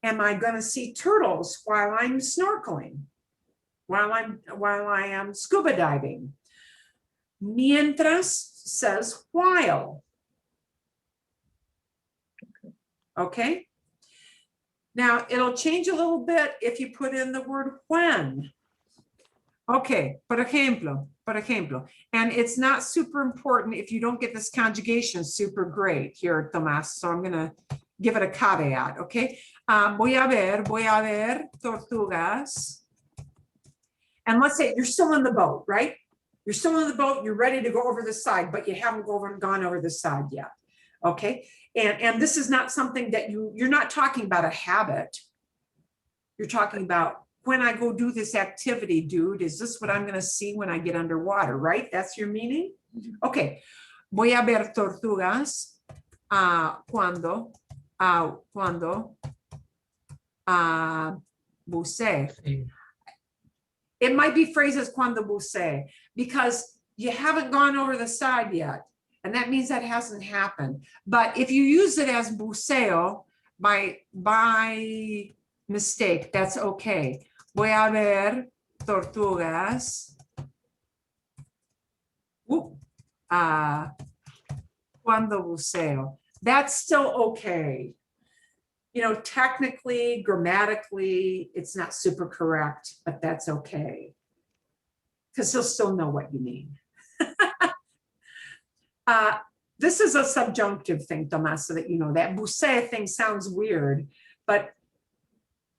Am I going to see turtles while I'm snorkeling? While I am scuba diving? Mientras says while. Okay. Now it'll change a little bit if you put in the word when. Okay, por ejemplo. And it's not super important if you don't get this conjugation super great here, Tomás. So I'm going to give it a caveat, okay? Voy a ver tortugas. And let's say you're still in the boat, right? You're still in the boat, you're ready to go over the side, but you haven't gone over the side yet, okay? And this is not something that you're not talking about a habit. You're talking about, when I go do this activity, dude, is this what I'm going to see when I get underwater, right? That's your meaning? Okay. Voy a ver tortugas cuando bucee. It might be phrased as cuando bucee because you haven't gone over the side yet. And that means that hasn't happened. But if you use it as buceo by mistake, that's okay. Voy a ver tortugas cuando buceo. That's still okay. Technically, grammatically, it's not super correct, but that's okay. Because he'll still know what you mean. This is a subjunctive thing, Tomás, so that you know that buceo thing sounds weird, but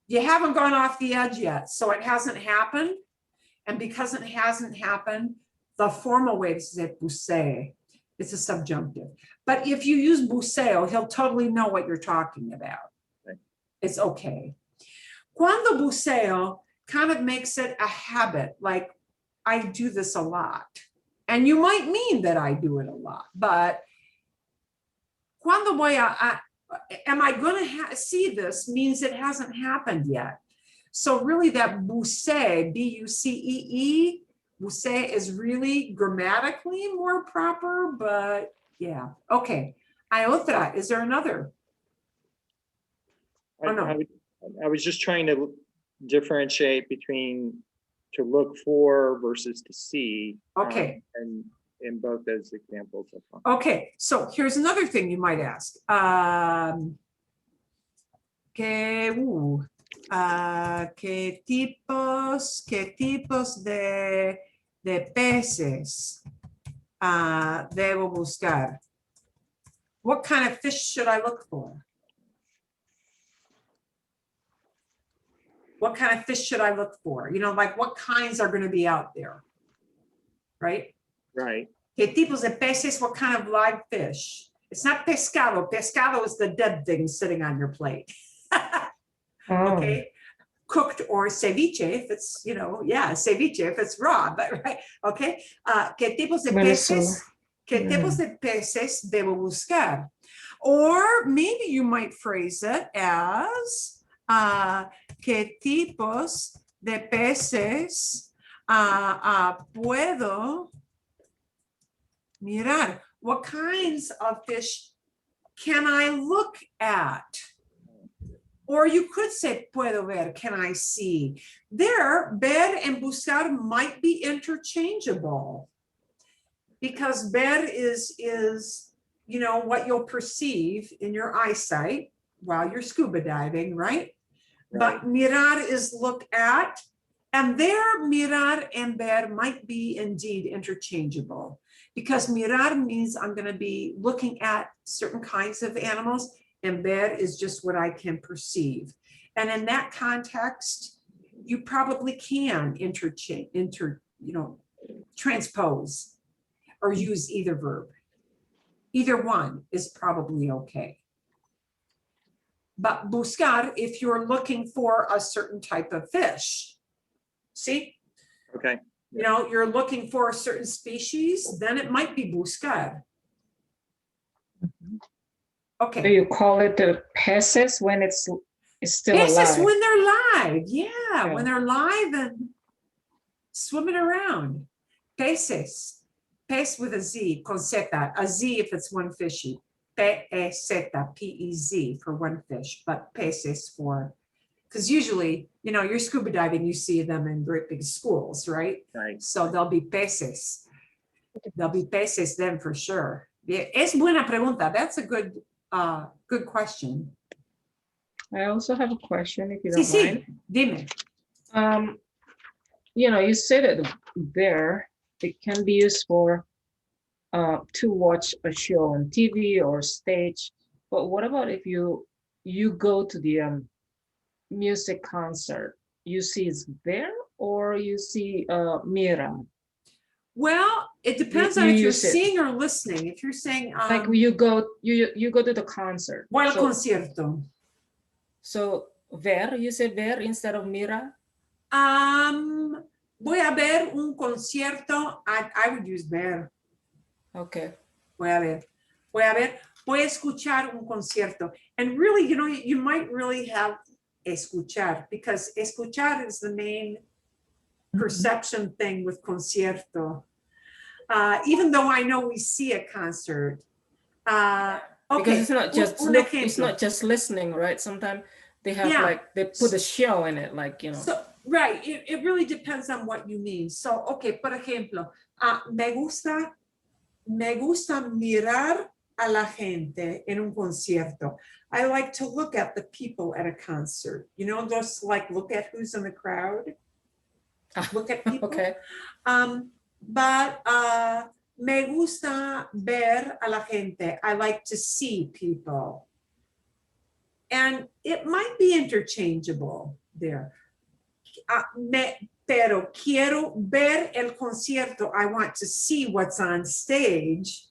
you haven't gone off the edge yet, so it hasn't happened. And because it hasn't happened, the formal way to say buceo, it's a subjunctive. But if you use buceo, he'll totally know what you're talking about. it's okay. Cuando buceo kind of makes it a habit, like I do this a lot. And you might mean that I do it a lot, but cuando voy am I going to see this means it hasn't happened yet. So really that bucee, B-U-C-E-E, bucee is really grammatically more proper, but yeah. Okay. Hay otra. Is there another? Oh, no. I was just trying to differentiate between to look for versus to see. Okay. And in both those examples. Okay, so here's another thing you might ask. ¿Qué tipos de peces debo buscar? What kind of fish should I look for? What kind of fish should I look for? You know, like what kinds are going to be out there, right? Right. ¿Qué tipos de peces? What kind of live fish? It's not pescado. Pescado is the dead thing sitting on your plate. Okay. Cooked or ceviche if it's, you know, yeah, ceviche if it's raw, but right. Okay. ¿Qué tipos de peces? ¿Qué tipos de peces debo buscar? Or maybe you might phrase it as ¿qué tipos de peces puedo mirar? What kinds of fish can I look at? Or you could say, puedo ver, can I see? There, ver and buscar might be interchangeable because ver is, you know, what you'll perceive in your eyesight while you're scuba diving, right? But mirar is look at, and there mirar and ver might be indeed interchangeable because mirar means I'm going to be looking at certain kinds of animals, and ver is just what I can perceive. And in that context, you probably can transpose or use either verb. Either one is probably okay. But buscar if you're looking for a certain type of fish. See? Okay. You know, you're looking for a certain species, then it might be buscar. Okay. Do you call it the peces when it's still Peces alive? when they're live. Yeah, when they're live and swimming around. Peces. Pez with a Z, con Z. A Z if it's one fishy. P-E-Z, P-E-Z for one fish, but peces for, because usually, you know, you're scuba diving, you see them in great big schools, right? Right. So there'll be peces. There'll be peces then for sure. Es buena pregunta. That's a good question. I also have a question, if you Sí, don't mind. sí, dime. You know, you said that there it can be used for to watch a show on TV or stage, but what about if you go to the music concert? You see it's there, or you see mira? Well, it depends on if you're seeing or listening. If you're saying like you go to the concert. Voy al concierto. So ver, you say ver instead of mira? Voy a ver un concierto. I would use ver. Okay. Voy a ver. Voy a escuchar un concierto. And really, you know, you might really have escuchar because escuchar is the main perception thing with concierto. Even though I know we see a concert. Okay. Because it's not just listening, right? Sometimes they have like, they put a show in it, like, you know. So, right, it really depends on what you mean. So, okay, por ejemplo, me gusta mirar a la gente en un concierto. I like to look at the people at a concert. You know, just like look at who's in the crowd. Look at people. Okay. But me gusta ver a la gente. I like to see people. And it might be interchangeable there. Pero quiero ver el concierto. I want to see what's on stage.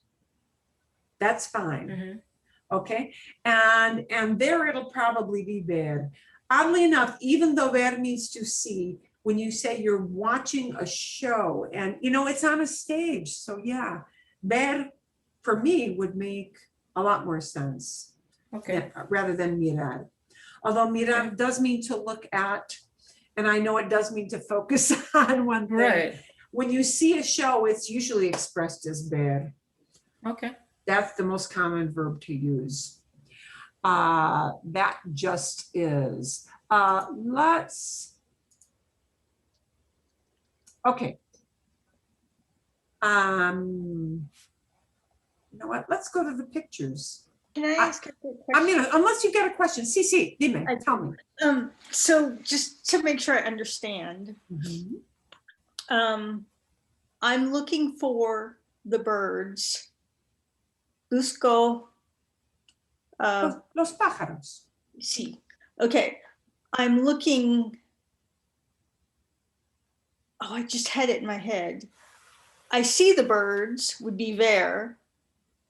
That's fine. Okay, and there it'll probably be ver. Oddly enough, even though ver means to see, when you say you're watching a show and it's on a stage, so yeah, ver for me would make a lot more sense Okay. rather than mirar. Although mirar does mean to look at, and I know it does mean to focus on one thing. Right. When you see a show, it's usually expressed as ver. Okay. That's the most common verb to use. That just is. Okay. You know what? Let's go to the pictures. Can I ask a quick I question? mean, unless you got a question. Cici, dime, tell me. So just to make sure I understand, I'm looking for the birds. Busco. Los pájaros. See. Okay. I'm looking. Oh, I just had it in my head. I see the birds would be ver.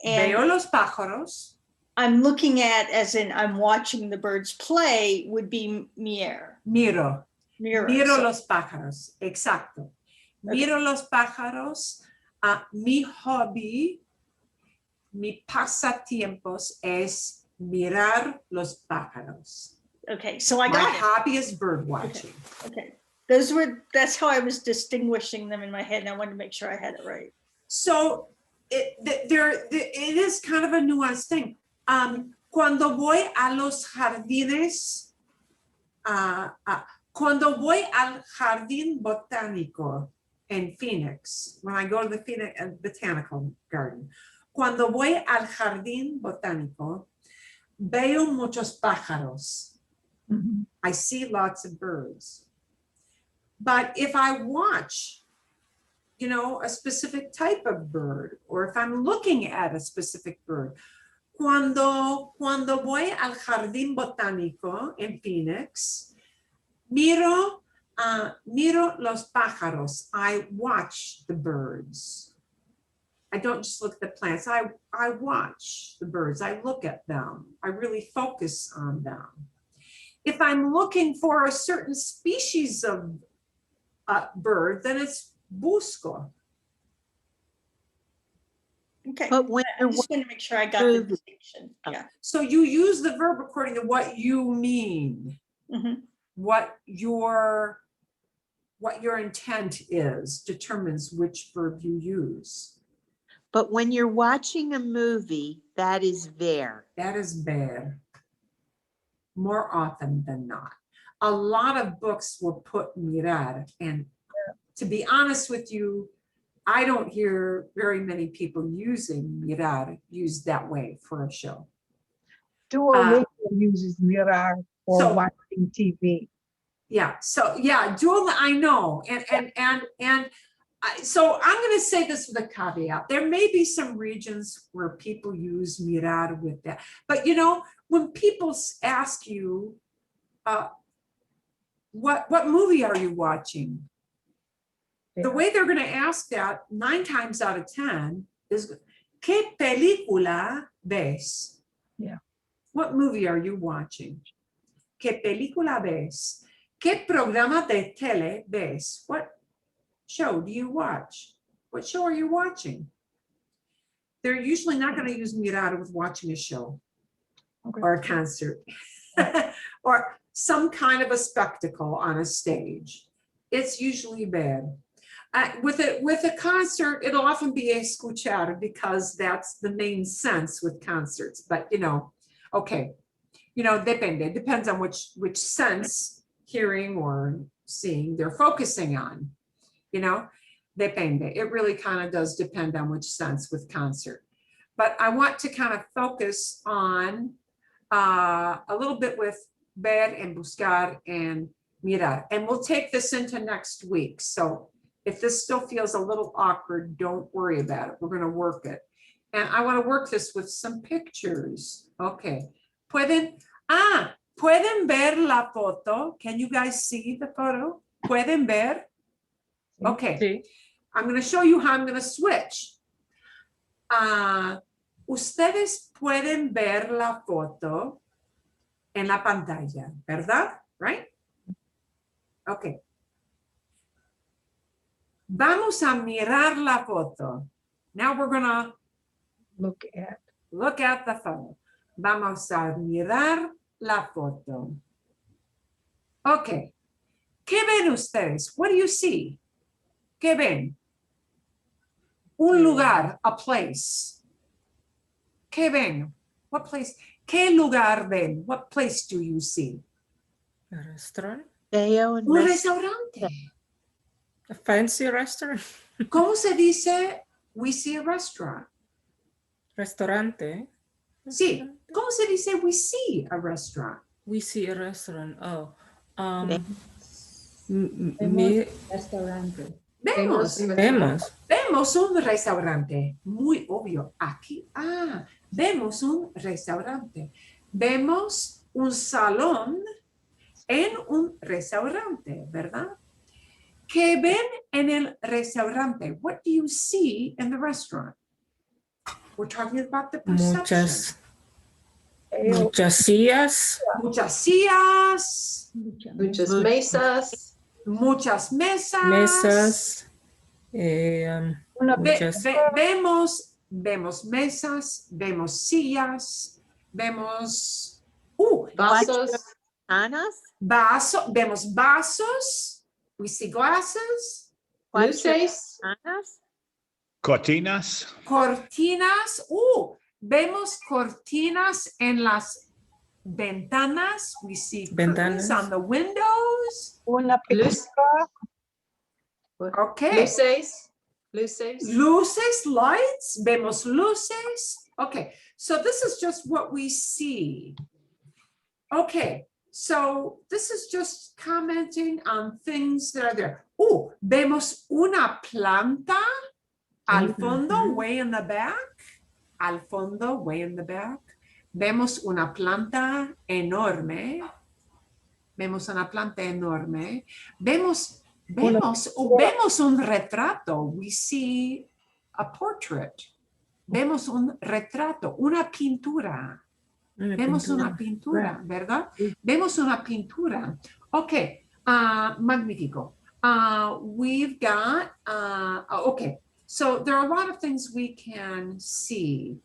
Veo And los pájaros. I'm looking at, as in I'm watching the birds play, would be mirar. Miro. Mirror. Miro So- los pájaros. Exacto. Miro los pájaros. Mi hobby, mi pasatiempos es mirar los pájaros. Okay, so I My got it. hobby is bird watching. Okay. That's how I was distinguishing them in my head, and I wanted to make sure I had it right. So it is kind of a nuanced thing. Cuando voy a los jardines, cuando voy al jardín botánico en Phoenix, when I go to the Phoenix Botanical Garden, cuando voy al jardín botánico, veo muchos pájaros. I see lots of birds. But if I watch, a specific type of bird, or if I'm looking at a specific bird, cuando voy al jardín botánico en Phoenix, miro los pájaros. I watch the birds. I don't just look at the plants. I watch the birds. I look at them. I really focus on them. If I'm looking for a certain species of bird, then it's busco. Okay. But when I you're just wanted to make sure I got the moving- distinction. Yeah. So you use the verb according to what you mean, Mhm. what your intent is determines which verb you use. But when you're watching a movie, that is ver. That is ver. More often than not. A lot of books will put mirar, and to be honest with you, I don't hear very many people using mirar used that way for a show. Duolingo uses mirar for so- watching TV. Yeah, so yeah, I know, so I'm going to say this with a caveat. There may be some regions where people use mirar with that, but when people ask you, what movie are you watching? The way they're going to ask that 9 times out of 10 is, ¿Qué película ves? Yeah. What movie are you watching? ¿Qué película ves? ¿Qué programa de tele ves? What show do you watch? What show are you watching? They're usually not going to use mirar with watching a show Okay. or a concert or some kind of a spectacle on a stage. It's usually bad. With a concert, it'll often be escuchar because that's the main sense with concerts. But okay, depende. Depends on which sense, hearing or seeing, they're focusing on. Depende. It really kind of does depend on which sense with concert. But I want to kind of focus on a little bit with ver and buscar and mirar. And we'll take this into next week. So if this still feels a little awkward, don't worry about it. We're going to work it. And I want to work this with some pictures. Okay. Pueden ver la foto. Can you guys see the photo? Pueden ver? Okay. Sí. I'm going to show you how I'm going to switch. ustedes pueden ver la foto en la pantalla, ¿verdad? Right? Ok. Vamos a mirar la foto. Now we're gonna Look at the photo. Vamos a mirar la foto. Ok. ¿Qué ven ustedes? What do you see? ¿Qué ven? Un lugar, a place. ¿Qué ven? What place? ¿Qué lugar ven? What place do you see? A restaurant? Veo un Un restaurante. restaurante. A fancy restaurant? ¿Cómo se dice we see a restaurant? Restaurante. Sí. ¿Cómo se dice we see a restaurant? We see a restaurant. Oh. Ve- Restaurante. Vemos. Vemos. Vemos un restaurante. Muy obvio. Aquí. Vemos un restaurante. Vemos un salón en un restaurante, ¿verdad? ¿Qué ven en el restaurante? What do you see in the restaurant? We're talking about the perception. Muchas sillas. Muchas sillas, Muchas mesas. muchas mesas. Mesas. una Muchas. Vemos mesas, vemos sillas, vemos Vasos. Ventanas. vemos vasos. We see glasses, Luces. Ventanas. Cortinas. cortinas. Vemos cortinas en las ventanas. We see curtains Ventanas. on the windows. una Luz- Okay. Luces. Luces. Luces, lights, vemos luces. Okay, so this is just what we see. Okay, so this is just commenting on things that are there. Vemos una planta al fondo, way in the back. Al fondo, way in the back. Vemos una planta enorme. Vemos una planta enorme. Vemos un retrato. We see a portrait. Vemos un retrato, una pintura. Vemos una pintura, ¿verdad? Vemos una pintura. Okay, magnífico. We've got, okay, so there are a lot of things we can see,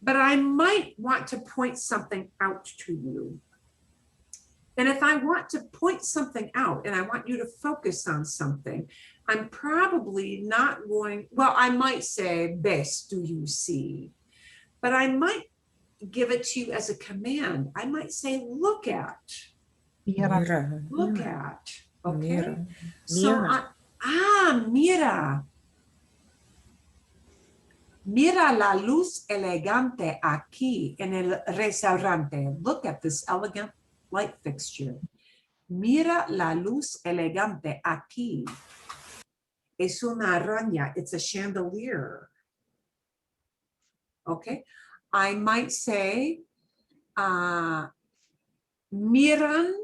but I might want to point something out to you. And if I want to point something out and I want you to focus on something, I'm probably not going, well, I might say, best do you see? But I might give it to you as a command. I might say, look at, Mira. look at, okay? Mira. So, mira. Mira la luz elegante aquí en el restaurante. Look at this elegant light fixture. Mira la luz elegante aquí. Es una araña. It's a chandelier. Okay. I might say, miren,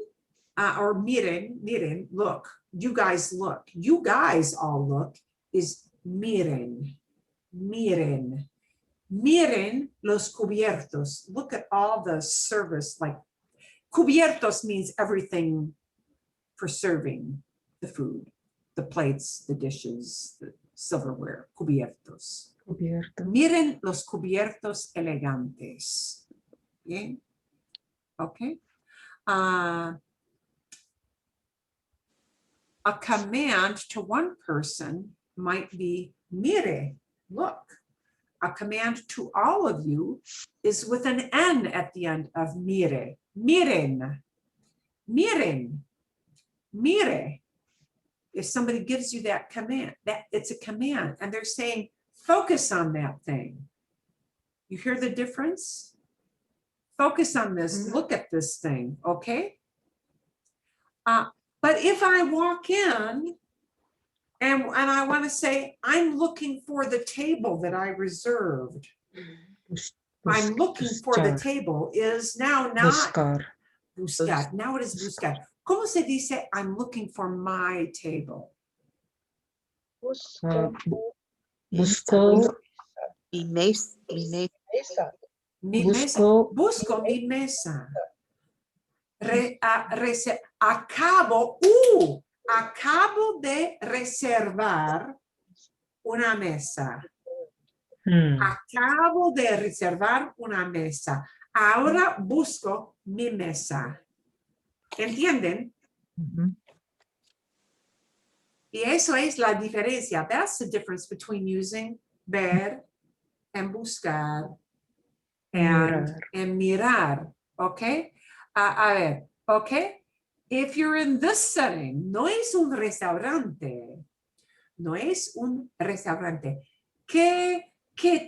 or miren, look. You guys look. You guys all look is miren. Miren. Miren los cubiertos. Look at all the service, like cubiertos means everything for serving the food, the plates, the dishes, the silverware, cubiertos. Cubierto. Miren los cubiertos elegantes. Bien. Okay. A command to one person might be mire, look. A command to all of you is with an N at the end of mire. Miren. Miren. Mire. If somebody gives you that command, that it's a command, and they're saying, focus on that thing. You hear the difference? Focus on this, look at this thing, okay? But if I walk in and I want to say, I'm looking for the table that I reserved. I'm looking for the table is now not buscar. Now it is buscar. ¿Cómo se dice I'm looking for my table? Busco. Mi mesa. Mesa. Mi mesa. Busco. Busco mi mesa. Acabo de reservar una mesa. Acabo de reservar una mesa. Ahora busco mi mesa. ¿Entienden? Y eso es la diferencia. That's the difference between using ver and buscar and mirar. Okay? A ver, okay? If you're in this setting, no es un restaurante. No es un restaurante. ¿Qué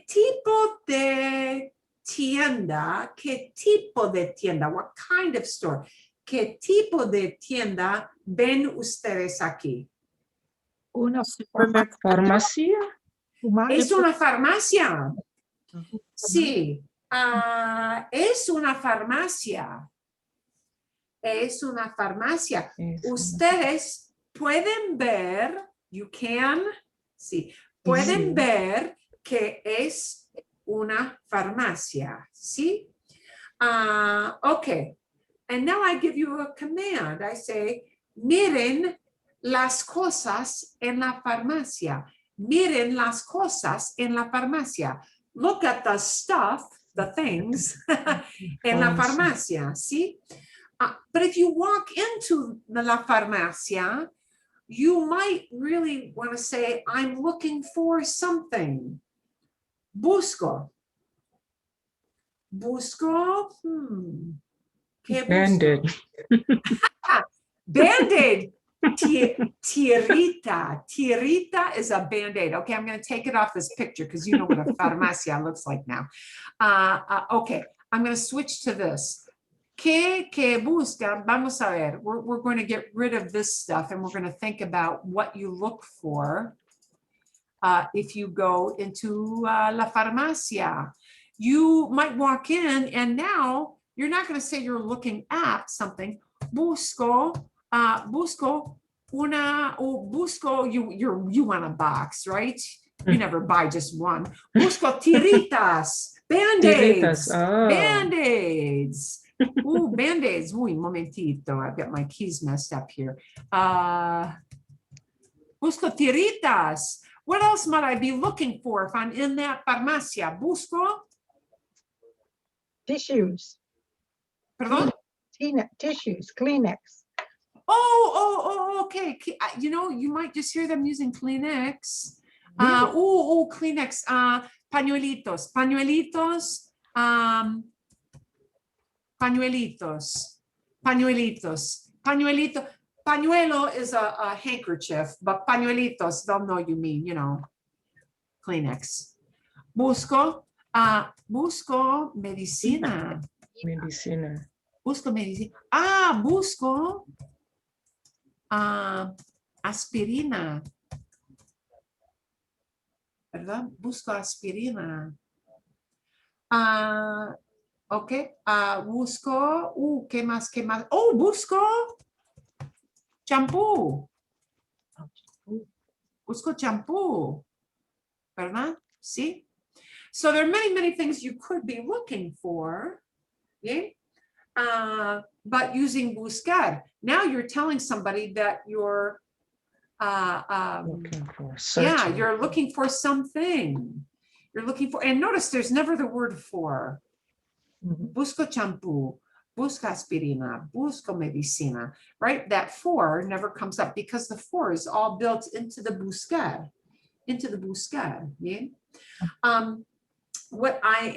tipo de tienda? ¿Qué tipo de tienda? What kind of store? ¿Qué tipo de tienda ven ustedes aquí? Una Farmacia. Es una farmacia. Sí, es una farmacia. Es una farmacia. Ustedes pueden ver, you can, sí, pueden ver que es una farmacia, ¿sí? Okay, and now I give you a command. I say, miren las cosas en la farmacia. Miren las cosas en la farmacia. Look at the stuff, the things, en la farmacia, ¿sí? But if you walk into la farmacia, you might really want to say, I'm looking for something. Busco. Busco. ¿Qué busco? Band-Aid. Band-Aid. Tirita. Tirita is a Band-Aid. Okay, I'm going to take it off this picture because you know what a farmacia looks like now. Okay, I'm going to switch to this. ¿Qué buscan? Vamos a ver. We're going to get rid of this stuff and we're going to think about what you look for if you go into la farmacia. You might walk in and now you're not going to say you're looking at something. Busco una, busco, you want a box, right? You never buy just one. Busco tiritas, Band-Aids, Band-Aids. Ooh, Band-Aids. Uy, momentito. I've got my keys messed up here. Busco tiritas. What else might I be looking for if I'm in that farmacia? Busco tissues. Perdón? Tissues, Kleenex. Okay. You know, you might just hear them using Kleenex. Kleenex. Pañuelitos. Pañuelitos. Pañuelitos. Pañuelitos. Pañuelito. Pañuelo is a handkerchief, but pañuelitos, they'll know you mean, you know, Kleenex. Busco. Busco medicina. Medicina. Busco medicina. Busco aspirina. ¿Verdad? Busco aspirina. Ok. Busco. ¿Qué más? ¿Qué más? Busco champú. Busco champú. ¿Verdad? Sí. So there are many, many things you could be looking for. Okay? But using buscar. Now you're telling somebody that you're Looking for, you're looking for something. You're looking for, and notice there's never the word for. Busco champú, busco aspirina, busco medicina, right? That for never comes up because the for is all built into the buscar, yeah? What I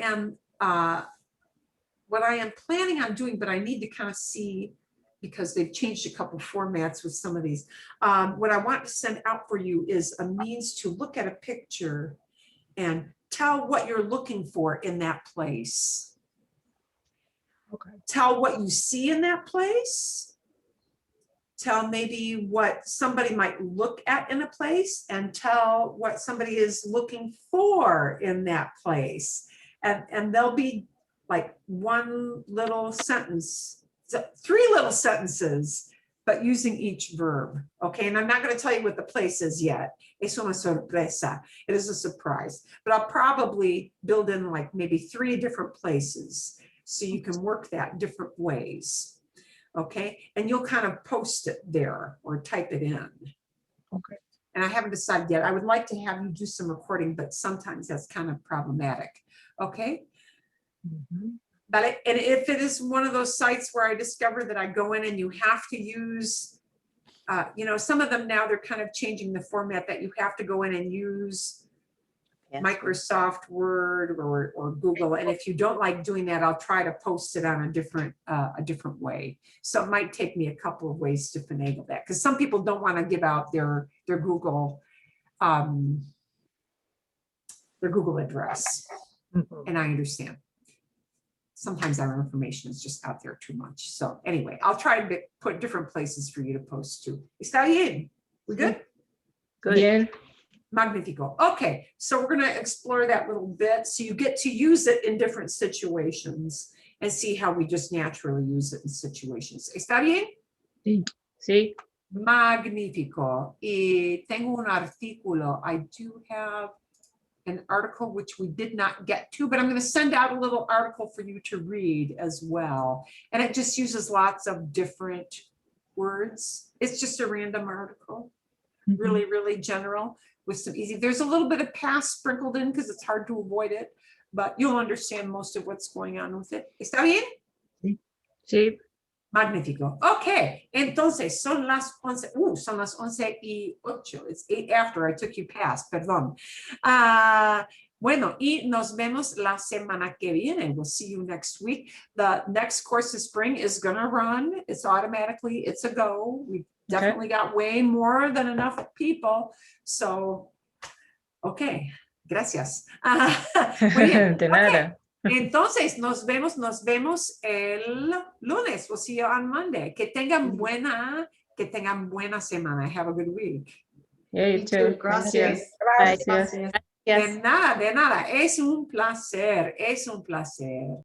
am planning on doing, but I need to kind of see because they've changed a couple formats with some of these. What I want to send out for you is a means to look at a picture and tell what you're looking for in that place. Okay. Tell what you see in that place. Tell maybe what somebody might look at in a place and tell what somebody is looking for in that place. And they'll be like one little sentence, 3 little sentences, but using each verb. Okay, and I'm not going to tell you what the place is yet. Es una sorpresa. It is a surprise, but I'll probably build in like maybe 3 different places so you can work that different ways. Okay, and you'll kind of post it there or type it in. Okay. And I haven't decided yet. I would like to have you do some recording, but sometimes that's kind of problematic. Okay. Vale. And if it is one of those sites where I discover that I go in and you have to use, you know, some of them now they're kind of changing the format that you have to go in and use Microsoft Word or Google. And if you don't like doing that, I'll try to post it on a different way. So it might take me a couple of ways to finagle that, because some people don't want to give out their Google address. And I understand. Sometimes our information is just out there too much. So anyway, I'll try to put different places for you to post to. Está bien? We good? Bien. Magnifico. Okay, so we're going to explore that little bit so you get to use it in different situations and see how we just naturally use it in situations. ¿Está bien? Sí. Magnifico. Y tengo un artículo. I do have an article which we did not get to, but I'm going to send out a little article for you to read as well. And it just uses lots of different words. It's just a random article, really, really general with some easy. There's a little bit of past sprinkled in because it's hard to avoid it, but you'll understand most of what's going on with it. ¿Está bien? Sí. Magnífico. Okay, entonces son las 11. Son las 11:08. It's 8 after I took you past, perdón. Bueno, y nos vemos la semana que viene. We'll see you next week. The next course of spring is going to run. It's automatically, it's a go. We've definitely got way more than enough people. So, okay, gracias. Muy bien. De nada. Okay. Entonces, nos vemos el lunes. We'll see you on Monday. Que tengan buena semana. Have a good week. Yeah, you too. Gracias. Gracias. De nada. Es un placer.